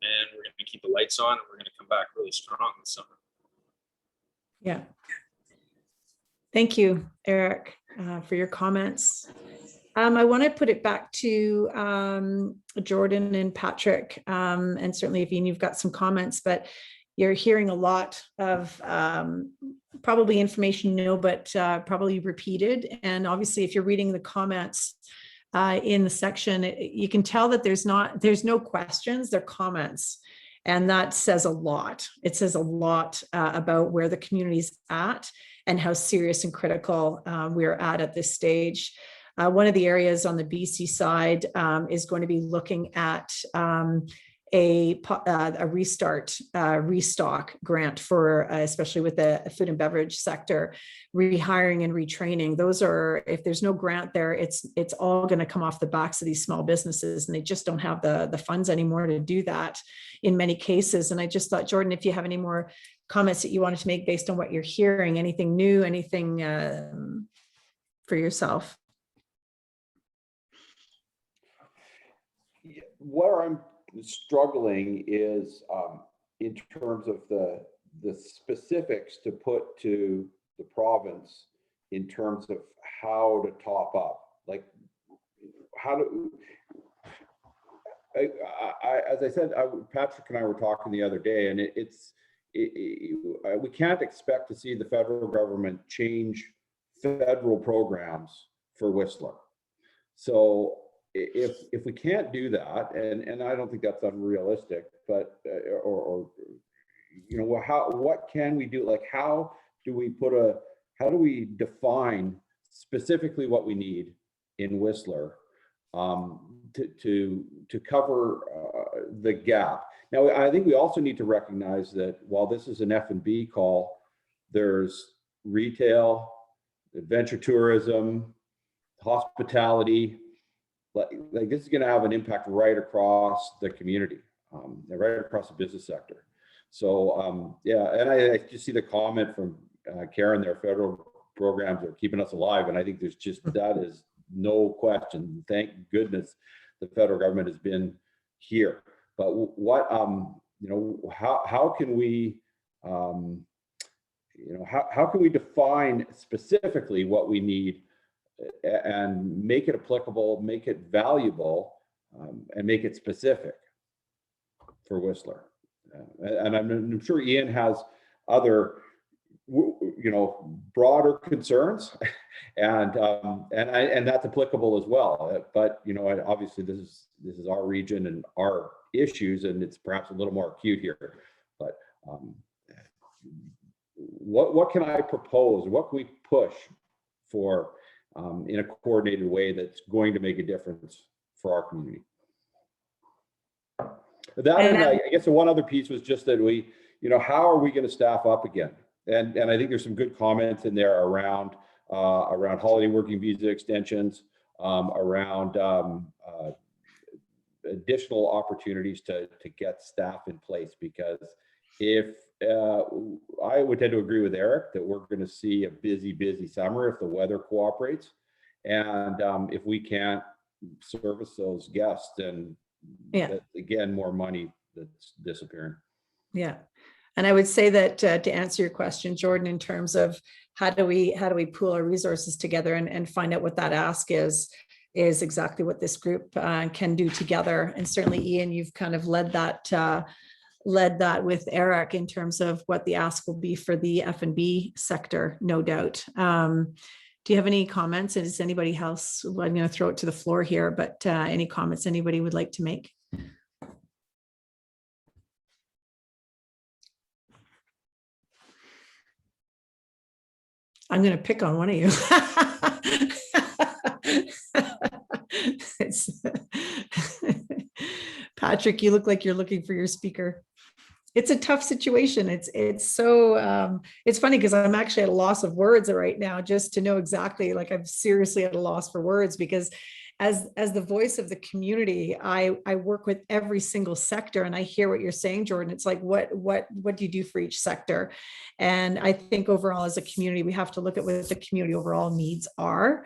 and we're going to keep the lights on, and we're going to come back really strong this summer. Yeah. Thank you, Eric, for your comments. I want to put it back to Jordan and Patrick, and certainly if you've got some comments, but you're hearing a lot of probably information but probably repeated. And obviously, if you're reading the comments in the section, you can tell that there's no questions, they're comments. And that says a lot. It says a lot about where the community's at and how serious and critical we're at this stage. One of the areas on the BC side is going to be looking at a restock grant for, especially with the food and beverage sector, rehiring and retraining. Those are, if there's no grant there, it's all going to come off the backs of these small businesses, and they just don't have the funds anymore to do that in many cases. And I just thought, Jordan, if you have any more comments that you wanted to make based on what you're hearing, anything new, anything for yourself. Where I'm struggling is in terms of the specifics to put to the province in terms of how to top up. Like, how do as I said, Patrick and I were talking the other day, and we can't expect to see the federal government change federal programs for Whistler. So if we can't do that, and I don't think that's unrealistic, but or you know, what can we do? Like, how do we define specifically what we need in Whistler to cover the gap? Now, I think we also need to recognize that while this is an F&B call, there's retail, adventure tourism, hospitality. Like this is going to have an impact right across the community, right across the business sector. So yeah, and I just see the comment from Karen there, federal programs are keeping us alive. And I think there's just, that is no question. Thank goodness the federal government has been here. But what, you know, how can we, you know, how can we define specifically what we need and make it applicable, make it valuable, and make it specific for Whistler? And I'm sure Ian has other, you know, broader concerns, and that's applicable as well. But you know, obviously this is our region and our issues, and it's perhaps a little more acute here. But what can I propose? What can we push for in a coordinated way that's going to make a difference for our community? That, and I guess the one other piece was just that we, you know, how are we going to staff up again? And I think there's some good comments in there around holiday working visa extensions, around additional opportunities to get staff in place, because if I would tend to agree with Eric that we're going to see a busy summer if the weather cooperates, and if we can't service those guests, then again, more money that's disappearing. Yeah. And I would say that to answer your question, Jordan, in terms of how do we pool our resources together and find out what that ask is exactly what this group can do together. And certainly, Ian, you've kind of led that with Eric in terms of what the ask will be for the F&B sector, no doubt. Do you have any comments? And is anybody else? Well, I'm going to throw it to the floor here, but any comments anybody would like to make? I'm going to pick on one of you. Patrick, you look like you're looking for your speaker. It's a tough situation. It's so, it's funny because I'm actually at a loss of words right now, just to know exactly, like I'm seriously at a loss for words, because as the voice of the community, I work with every single sector, and I hear what you're saying, Jordan. It's like, what do you do for each sector? And I think overall as a community, we have to look at what the community overall needs are,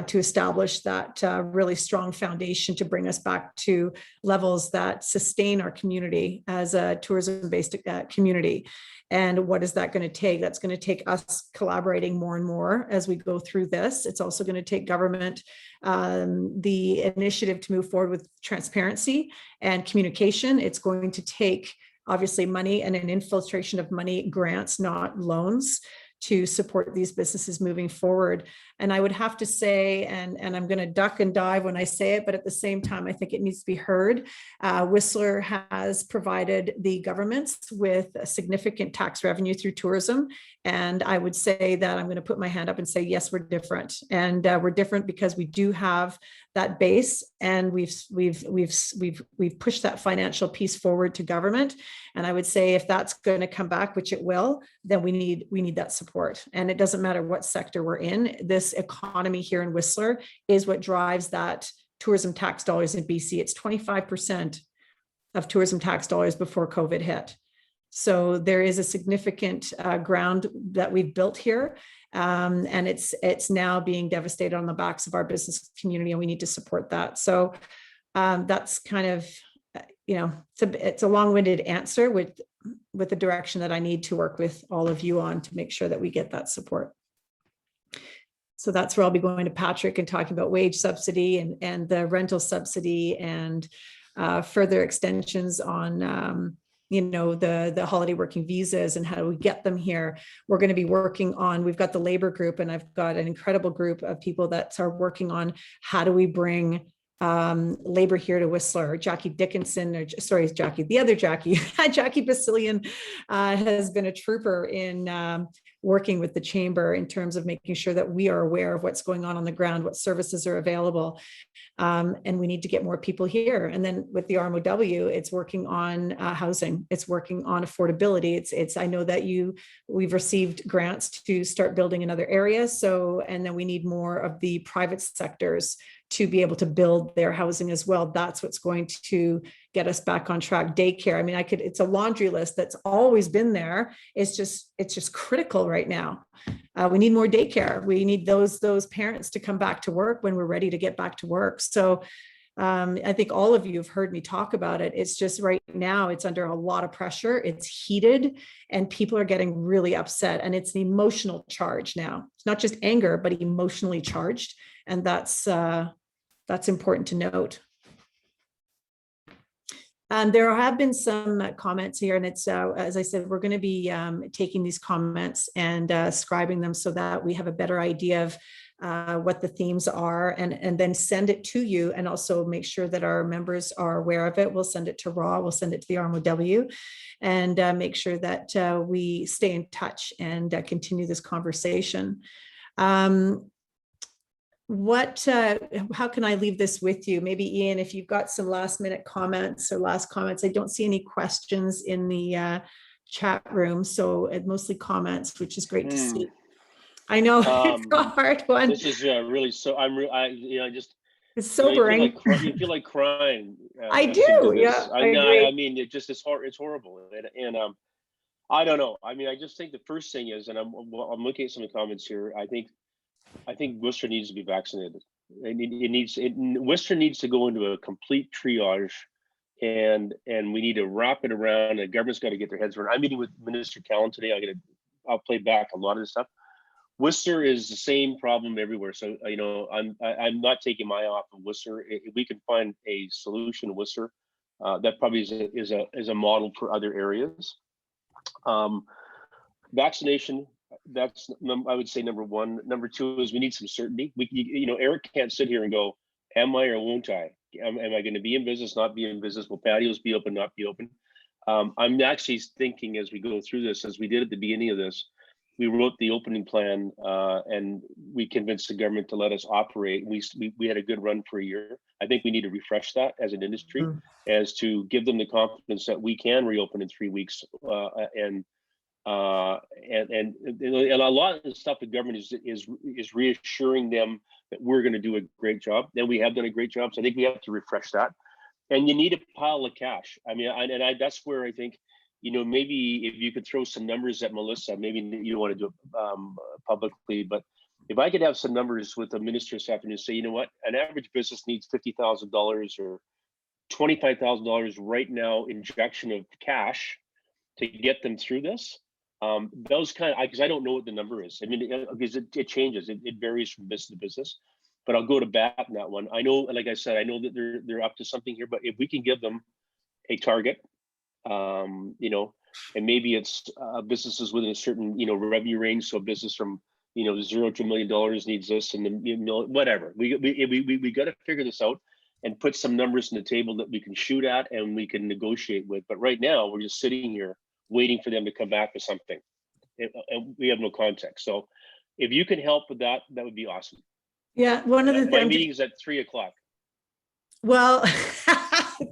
to establish that really strong foundation to bring us back to levels that sustain our community as a tourism-based community. And what is that going to take? That's going to take us collaborating more and more as we go through this. It's also going to take government, the initiative to move forward with transparency and communication. It's going to take obviously money and an infiltration of money, grants, not loans, to support these businesses moving forward. And I would have to say, and I'm going to duck and dive when I say it, but at the same time, I think it needs to be heard. Whistler has provided the governments with a significant tax revenue through tourism. And I would say that I'm going to put my hand up and say, yes, we're different. And we're different because we do have that base, and we've pushed that financial piece forward to government. And I would say if that's going to come back, which it will, then we need that support. And it doesn't matter what sector we're in. This economy here in Whistler is what drives that tourism tax dollars in BC. It's 25% of tourism tax dollars before COVID hit. So there is a significant ground that we've built here, and it's now being devastated on the backs of our business community, and we need to support that. So that's kind of, it's a long-winded answer with the direction that I need to work with all of you on to make sure that we get that support. So that's where I'll be going to Patrick and talking about wage subsidy and the rental subsidy and further extensions on the holiday working visas and how do we get them here. We're going to be working on, we've got the labor group, and I've got an incredible group of people that are working on how do we bring labor here to Whistler. Jackie Dickinson, the other Jackie, Jackie Basilian has been a trooper in working with the chamber in terms of making sure that we are aware of what's going on the ground, what services are available. And we need to get more people here. And then with the R.A.W, it's working on housing. It's working on affordability. I know that we've received grants to start building in other areas. So, and then we need more of the private sectors to be able to build their housing as well. That's what's going to get us back on track. Daycare. I mean, it's a laundry list that's always been there. It's just critical right now. We need more daycare. We need those parents to come back to work when we're ready to get back to work. So I think all of you have heard me talk about it. It's just right now it's under a lot of pressure. It's heated and people are getting really upset, and it's an emotional charge now. It's not just anger, but emotionally charged. And that's important to note. There have been some comments here, and it's, as I said, we're going to be taking these comments and scribing them so that we have a better idea of what the themes are, and then send it to you, and also make sure that our members are aware of it. We'll send it to R.A.W, we'll send it to the R.A.W, and make sure that we stay in touch and continue this conversation. How can I leave this with you? Maybe Ian, if you've got some last minute comments or last comments. I don't see any questions in the chat room, so mostly comments, which is great to see. I know it's a hard one. This is really so. It's sobering. You feel like crying. I do. Yeah, I agree. I mean, it's horrible, and I don't know. I mean, I just think the first thing is, and I'm looking at some of the comments here. I think Worcester needs to be vaccinated. Worcester needs to go into a complete triage, and we need to wrap it around. The government's got to get their heads around. I'm meeting with Minister Callan today. I'll play back a lot of this stuff. Worcester is the same problem everywhere. So I'm not taking my eye off of Worcester. If we can find a solution in Worcester, that probably is a model for other areas. Vaccination. That's, I would say, number one. Number two is we need some certainty. Eric can't sit here and go, am I or won't I? Am I going to be in business, not be in business? Will patios be open, not be open? I'm actually thinking as we go through this, as we did at the beginning of this, we wrote the opening plan and we convinced the government to let us operate. We had a good run for a year. I think we need to refresh that as an industry, as to give them the confidence that we can reopen in 3 weeks and a lot of the stuff the government is reassuring them that we're going to do a great job. And we have done a great job. So I think we have to refresh that. And you need a pile of cash. I mean, that's where I think, maybe if you could throw some numbers at Melissa, maybe you don't want to do it publicly, but if I could have some numbers with the minister this afternoon, say, you know what, an average business needs $50,000 or $25,000 right now, injection of cash to get them through this. Those because I don't know what the number is. I mean, because it changes. It varies from business to business. But I'll go to bat in that one. I know, like I said, I know that they're up to something here. But if we can give them a target, and maybe it's businesses within a certain revenue range. So business from $0 to $1 million needs this, and whatever. We got to figure this out and put some numbers on the table that we can shoot at and we can negotiate with. But right now, we're just sitting here waiting for them to come back with something, and we have no context. So, if you can help with that, that would be awesome. Yeah, one of the My things. meeting is at 3:00. Well,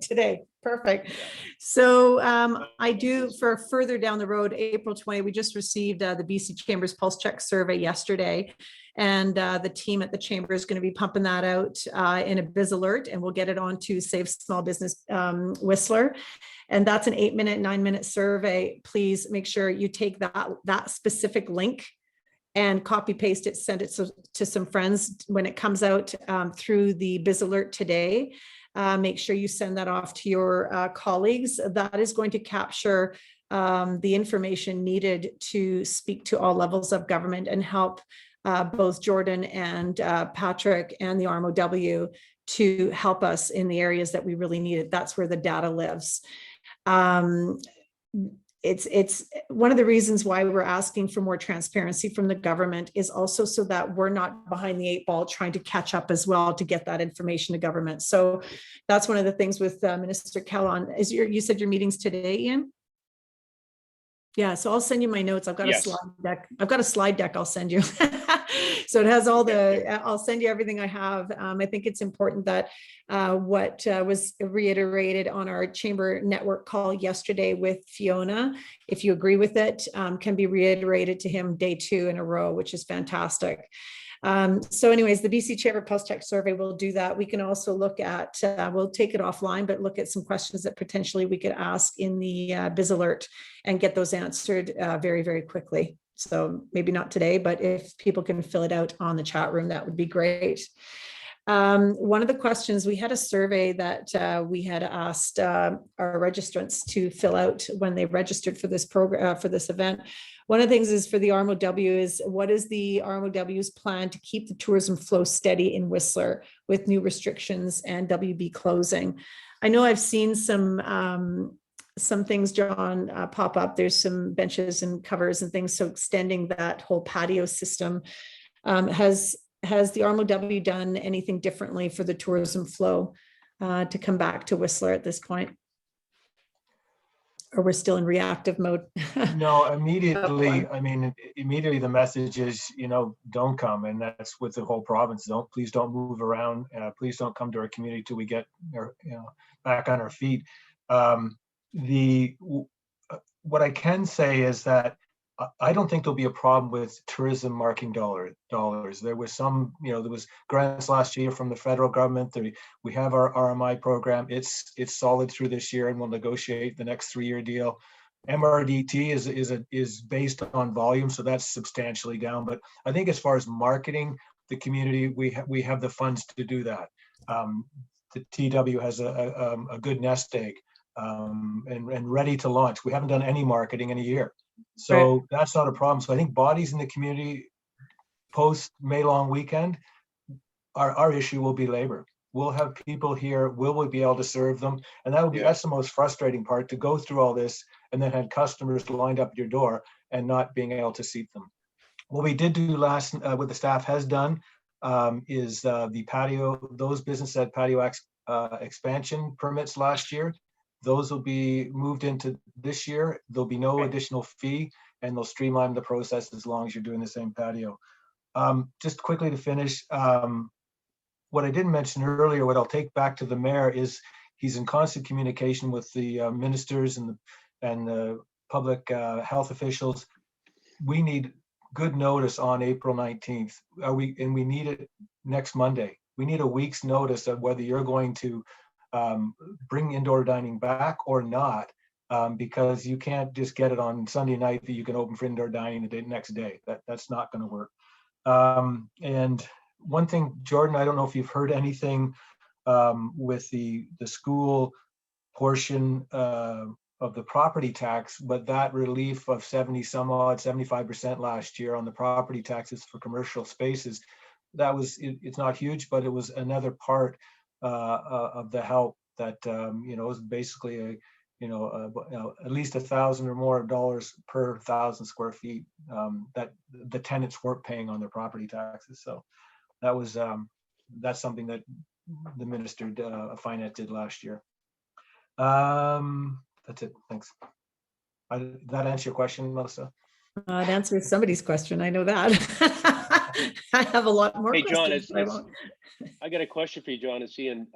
today, perfect. So I do, for further down the road, April 20, we just received the BC Chamber's Pulse Check survey yesterday. And the team at the Chamber is going to be pumping that out in a Biz Alert, and we'll get it on to Save Small Business Whistler. And that's an 8-minute, 9-minute survey. Please make sure you take that specific link and copy paste it, send it to some friends when it comes out through the Biz Alert today. Make sure you send that off to your colleagues. That is going to capture the information needed to speak to all levels of government and help both Jordan and Patrick and the R.A.W. to help us in the areas that we really need it. That's where the data lives. It's one of the reasons why we're asking for more transparency from the government is also so that we're not behind the 8 ball trying to catch up as well to get that information to government. So that's one of the things with Minister Kellon. You said your meeting's today, Ian? Yeah, so I'll send you my notes. I've got a slide deck. I've got a slide deck I'll send you. So it has all I'll send you everything I have. I think it's important that what was reiterated on our Chamber network call yesterday with Fiona, if you agree with it, can be reiterated to him day 2 in a row, which is fantastic. So anyways, the BC Chamber Pulse Check survey will do that. We can also look at, we'll take it offline, but look at some questions that potentially we could ask in the Biz Alert and get those answered very, very quickly. So maybe not today, but if people can fill it out on the chat room, that would be great. One of the questions, we had a survey that we had asked our registrants to fill out when they registered for this program, for this event. One of the things is for the R.A.W. is what is the R.A.W.'s plan to keep the tourism flow steady in Whistler with new restrictions and WB closing? I know I've seen some things, John, pop up. There's some benches and covers and things. So extending that whole patio system. Has the R.A.W. done anything differently for the tourism flow to come back to Whistler at this point? Or we're still in reactive mode? No, immediately, I mean, immediately the message is, don't come. And that's with the whole province. Please don't move around. Please don't come to our community till we get back on our feet. What I can say is that I don't think there'll be a problem with tourism marking dollars. There was some, there was grants last year from the federal government. We have our RMI program. It's solid through this year, and we'll negotiate the next 3-year deal. MRDT is based on volume, so that's substantially down. But I think as far as marketing the community, we have the funds to do that. The TW has a good nest egg and ready to launch. We haven't done any marketing in a year. So right. That's not a problem. So I think bodies in the community post May long weekend, our issue will be labor. We'll have people here, will we be able to serve them? And that's the most frustrating part, to go through all this and then have customers lined up at your door and not being able to seat them. What we did do last, what the staff has done is the patio, those businesses had patio expansion permits last year. Those will be moved into this year. There'll be no additional fee, and they'll streamline the process as long as you're doing the same patio. Just quickly to finish, what I didn't mention earlier, what I'll take back to the mayor is he's in constant communication with the ministers and the public health officials. We need good notice on April 19th. And we need it next Monday. We need a week's notice of whether you're going to bring indoor dining back or not, because you can't just get it on Sunday night that you can open for indoor dining the next day. That's not going to work. And one thing, Jordan, I don't know if you've heard anything with the school portion of the property tax, but that relief of 75% last year on the property taxes for commercial spaces, it's not huge, but it was another part of the help that was basically at least $1,000 or more per 1,000 square feet that the tenants weren't paying on their property taxes. So that's something that the Minister of Finance did last year. That's it. Thanks. That answer your question, Melissa? It answers somebody's question. I know that. I have a lot more Hey, John, questions. But I won't. I got a question for you, John. It's Ian.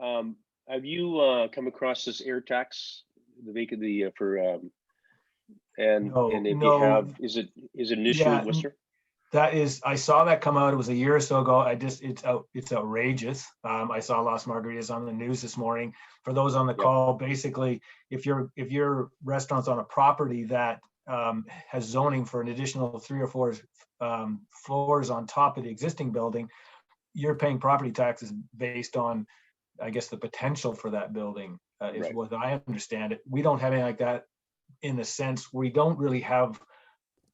Have you come across this air tax, and if you have, is it an issue Yeah, in Worcester? That is, I saw that come out. It was a year or so ago. It's outrageous. I saw Las Margaritas on the news this morning. For those on the call, basically, if your restaurant's on a property that has zoning for an additional 3 or 4 floors on top of the existing building, you're paying property taxes based on, I guess, the potential for that building is what I understand it. We don't have anything like that, in the sense we don't really have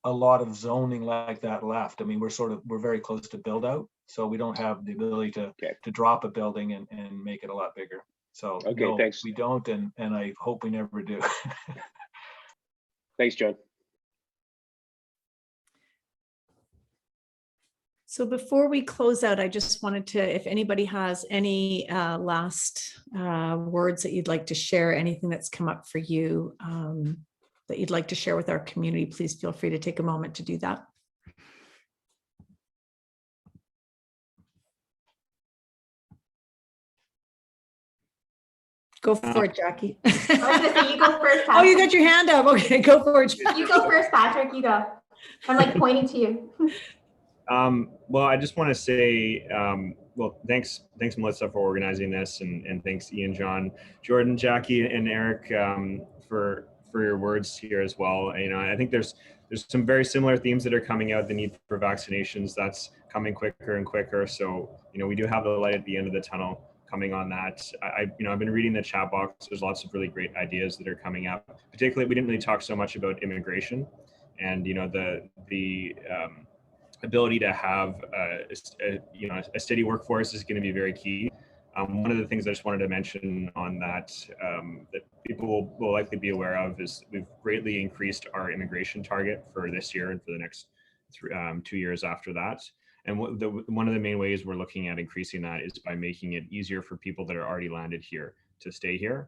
a lot of zoning like that left. I mean, we're very close to build out, so we don't have the ability to drop a building and make it a lot bigger. So no, thanks. We don't, and I hope we never do. Thanks, John. So before we close out, I just wanted to, if anybody has any last words that you'd like to share, anything that's come up for you that you'd like to share with our community, please feel free to take a moment to do that. Go for it, Jackie. I was gonna say, you go first, Patrick. Oh, you got your hand up. Okay, go for it. You go first, Patrick. You go. I'm like pointing to you. Well, I just want to say, well, thanks, Melissa, for organizing this, and thanks, Ian, John, Jordan, Jackie, and Eric for your words here as well. I think there's some very similar themes that are coming out. The need for vaccinations, that's coming quicker and quicker. So we do have the light at the end of the tunnel coming on that. I've been reading the chat box. There's lots of really great ideas that are coming up. Particularly, we didn't really talk so much about immigration, and the ability to have a steady workforce is going to be very key. One of the things I just wanted to mention on that that people will likely be aware of is we've greatly increased our immigration target for this year and for the next 2 years after that. And one of the main ways we're looking at increasing that is by making it easier for people that are already landed here to stay here.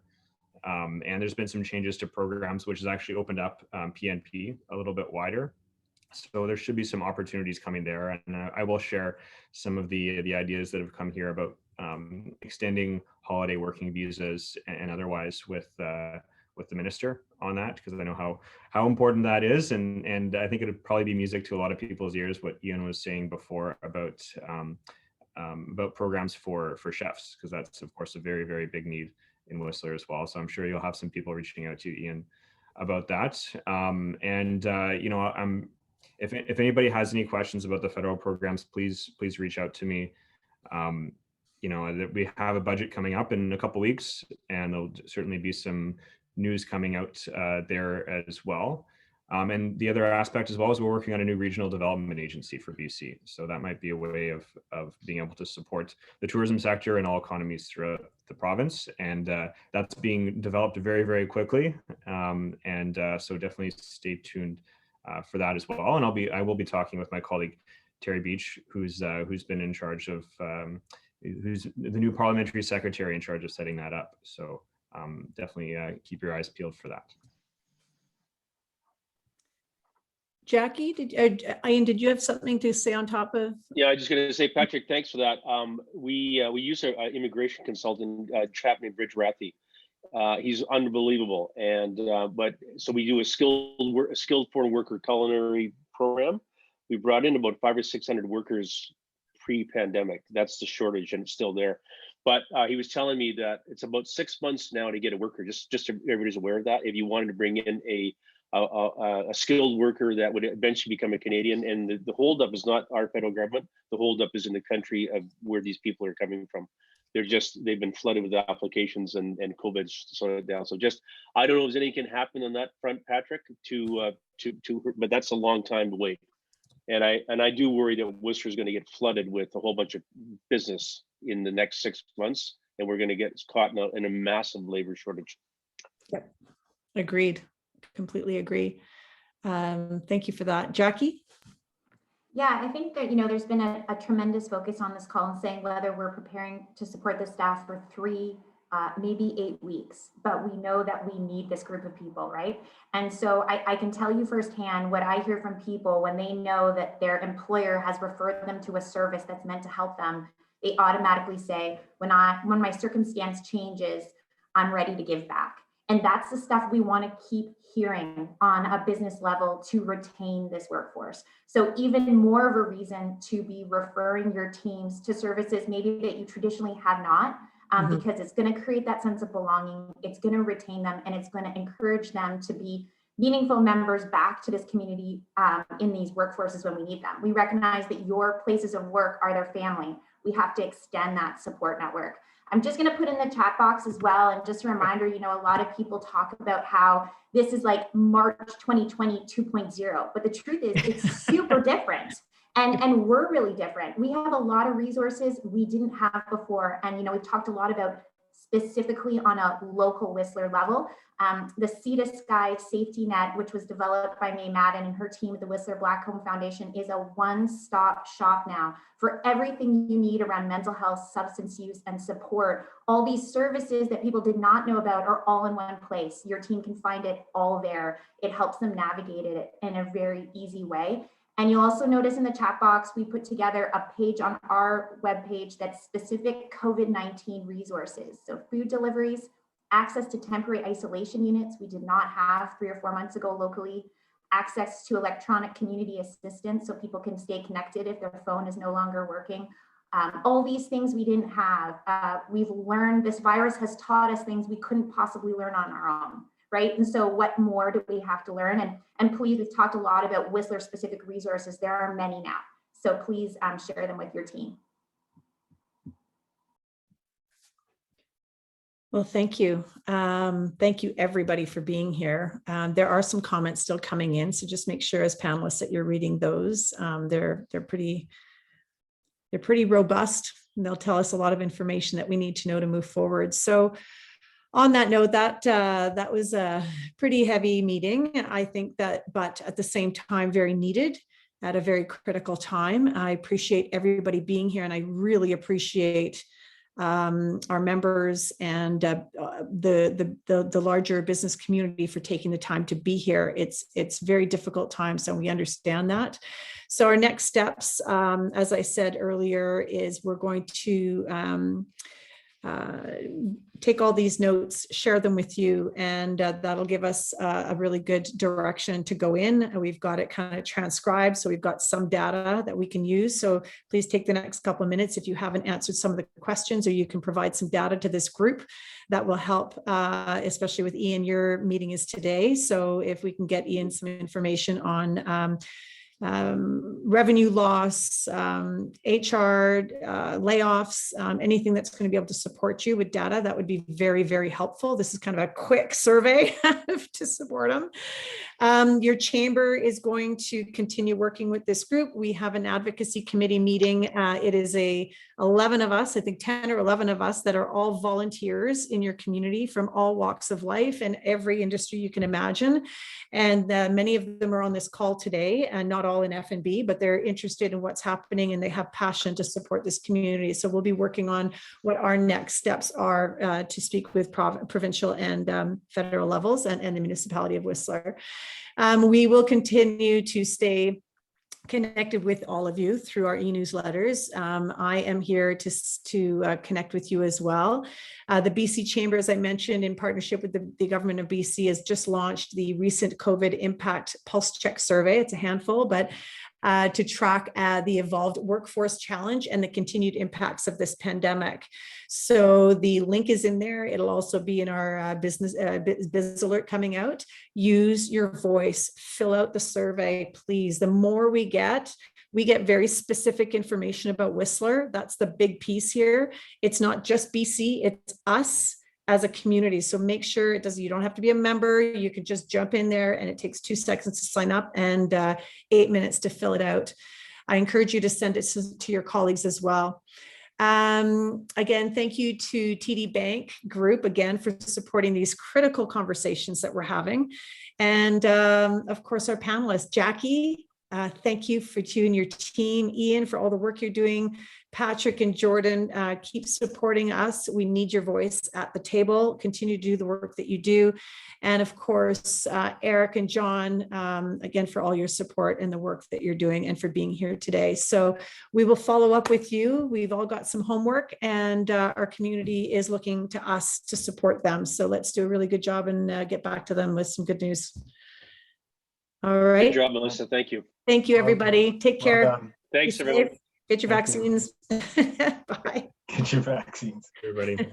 And there's been some changes to programs, which has actually opened up PNP a little bit wider. So there should be some opportunities coming there, and I will share some of the ideas that have come here about extending holiday working visas and otherwise with the minister on that, because I know how important that is, and I think it would probably be music to a lot of people's ears what Ian was saying before about programs for chefs, because that's of course a very, very big need in Whistler as well. So I'm sure you'll have some people reaching out to you, Ian, about that. If anybody has any questions about the federal programs, please reach out to me. We have a budget coming up in a couple weeks, and there'll certainly be some news coming out there as well. And the other aspect as well is we're working on a new regional development agency for BC. So that might be a way of being able to support the tourism sector and all economies throughout the province. And that's being developed very, very quickly. So definitely stay tuned for that as well. And I will be talking with my colleague Terry Beach, who's been in charge of who's the new parliamentary secretary in charge of setting that up. So definitely keep your eyes peeled for that. Jackie, Ian, did you have something to say on top of? Yeah, I was just going to say, Patrick, thanks for that. We use an immigration consultant, chap named Bridge Rathy. He's unbelievable, and so we do a skilled foreign worker culinary program. We brought in about 500 or 600 workers pre-pandemic. That's the shortage, and it's still there. But he was telling me that it's about 6 months now to get a worker. Just so everybody's aware of that. If you wanted to bring in a skilled worker that would eventually become a Canadian, and the holdup is not our federal government. The holdup is in the country of where these people are coming from. They've been flooded with applications, and COVID's slowed it down. So I don't know if anything can happen on that front, Patrick, but that's a long time to wait. And I do worry that Worcester is going to get flooded with a whole bunch of business in the next 6 months, and we're going to get caught in a massive labor shortage. Yep. Agreed. Completely agree. Thank you for that. Jackie? Yeah, I think that, there's been a tremendous focus on this call and saying whether we're preparing to support the staff for 3, maybe 8 weeks, but we know that we need this group of people, right? And so I can tell you firsthand what I hear from people when they know that their employer has referred them to a service that's meant to help them. They automatically say, when my circumstance changes, I'm ready to give back. And that's the stuff we want to keep hearing on a business level to retain this workforce. So even more of a reason to be referring your teams to services maybe that you traditionally have not, because it's going to create that sense of belonging, it's going to retain them, and it's going to encourage them to be meaningful members back to this community in these workforces when we need them. We recognize that your places of work are their family. We have to extend that support network. I'm just going to put in the chat box as well. And just a reminder, a lot of people talk about how this is like March 2020 2.0, but the truth is it's super different. And we're really different. We have a lot of resources we didn't have before. And, we've talked a lot about specifically on a local Whistler level. The Sea to Sky safety net, which was developed by May Madden and her team at the Whistler Blackcomb Foundation, is a one-stop shop now for everything you need around mental health, substance use, and support. All these services that people did not know about are all in one place. Your team can find it all there. It helps them navigate it in a very easy way. And you'll also notice in the chat box, we put together a page on our webpage that's specific COVID-19 resources. So food deliveries, access to temporary isolation units we did not have 3 or 4 months ago locally, access to electronic community assistance so people can stay connected if their phone is no longer working. All these things we didn't have. We've learned, this virus has taught us things we couldn't possibly learn on our own. Right. And so what more do we have to learn? And please, we've talked a lot about Whistler specific resources. There are many now. So please share them with your team. Well, thank you. Thank you everybody for being here. There are some comments still coming in, so just make sure as panelists that you're reading those. They're pretty robust, and they'll tell us a lot of information that we need to know to move forward. So on that note, that was a pretty heavy meeting, I think that, but at the same time, very needed at a very critical time. I appreciate everybody being here, and I really appreciate our members and the larger business community for taking the time to be here. It's very difficult times, so we understand that. So our next steps, as I said earlier, is we're going to take all these notes, share them with you, and that'll give us a really good direction to go in. We've got it kind of transcribed, so we've got some data that we can use. So please take the next couple of minutes if you haven't answered some of the questions, or you can provide some data to this group. That will help, especially with Ian. Your meeting is today, so if we can get Ian some information on revenue loss, HR, layoffs, anything that's going to be able to support you with data, that would be very, very helpful. This is kind of a quick survey to support them. Your chamber is going to continue working with this group. We have an advocacy committee meeting. It is 11 of us, I think 10 or 11 of us that are all volunteers in your community from all walks of life and every industry you can imagine. And many of them are on this call today, and not all in F&B, but they're interested in what's happening and they have passion to support this community. So we'll be working on what our next steps are to speak with provincial and federal levels and the municipality of Whistler. We will continue to stay connected with all of you through our e-newsletters. I am here to connect with you as well. The BC Chamber, as I mentioned, in partnership with the government of BC, has just launched the recent COVID impact pulse check survey. It's a handful, but to track the evolved workforce challenge and the continued impacts of this pandemic. So the link is in there. It'll also be in our biz alert coming out. Use your voice, fill out the survey, please. The more we get very specific information about Whistler. That's the big piece here. It's not just BC, it's us as a community. So make sure you don't have to be a member. You can just jump in there, and it takes 2 seconds to sign up and 8 minutes to fill it out. I encourage you to send it to your colleagues as well. Again, thank you to TD Bank Group again for supporting these critical conversations that we're having. And of course, our panelists, Jackie, thank you for you and your team. Ian, for all the work you're doing. Patrick and Jordan, keep supporting us. We need your voice at the table. Continue to do the work that you do. And of course, Eric and John, again, for all your support and the work that you're doing and for being here today. So we will follow up with you. We've all got some homework, and our community is looking to us to support them. So let's do a really good job and get back to them with some good news. All right. Good job, Melissa. Thank you. Thank you, everybody. Take Well care. done. Thanks, Be everyone. safe. Get your Thank you. vaccines. Bye. Get your vaccines. Everybody.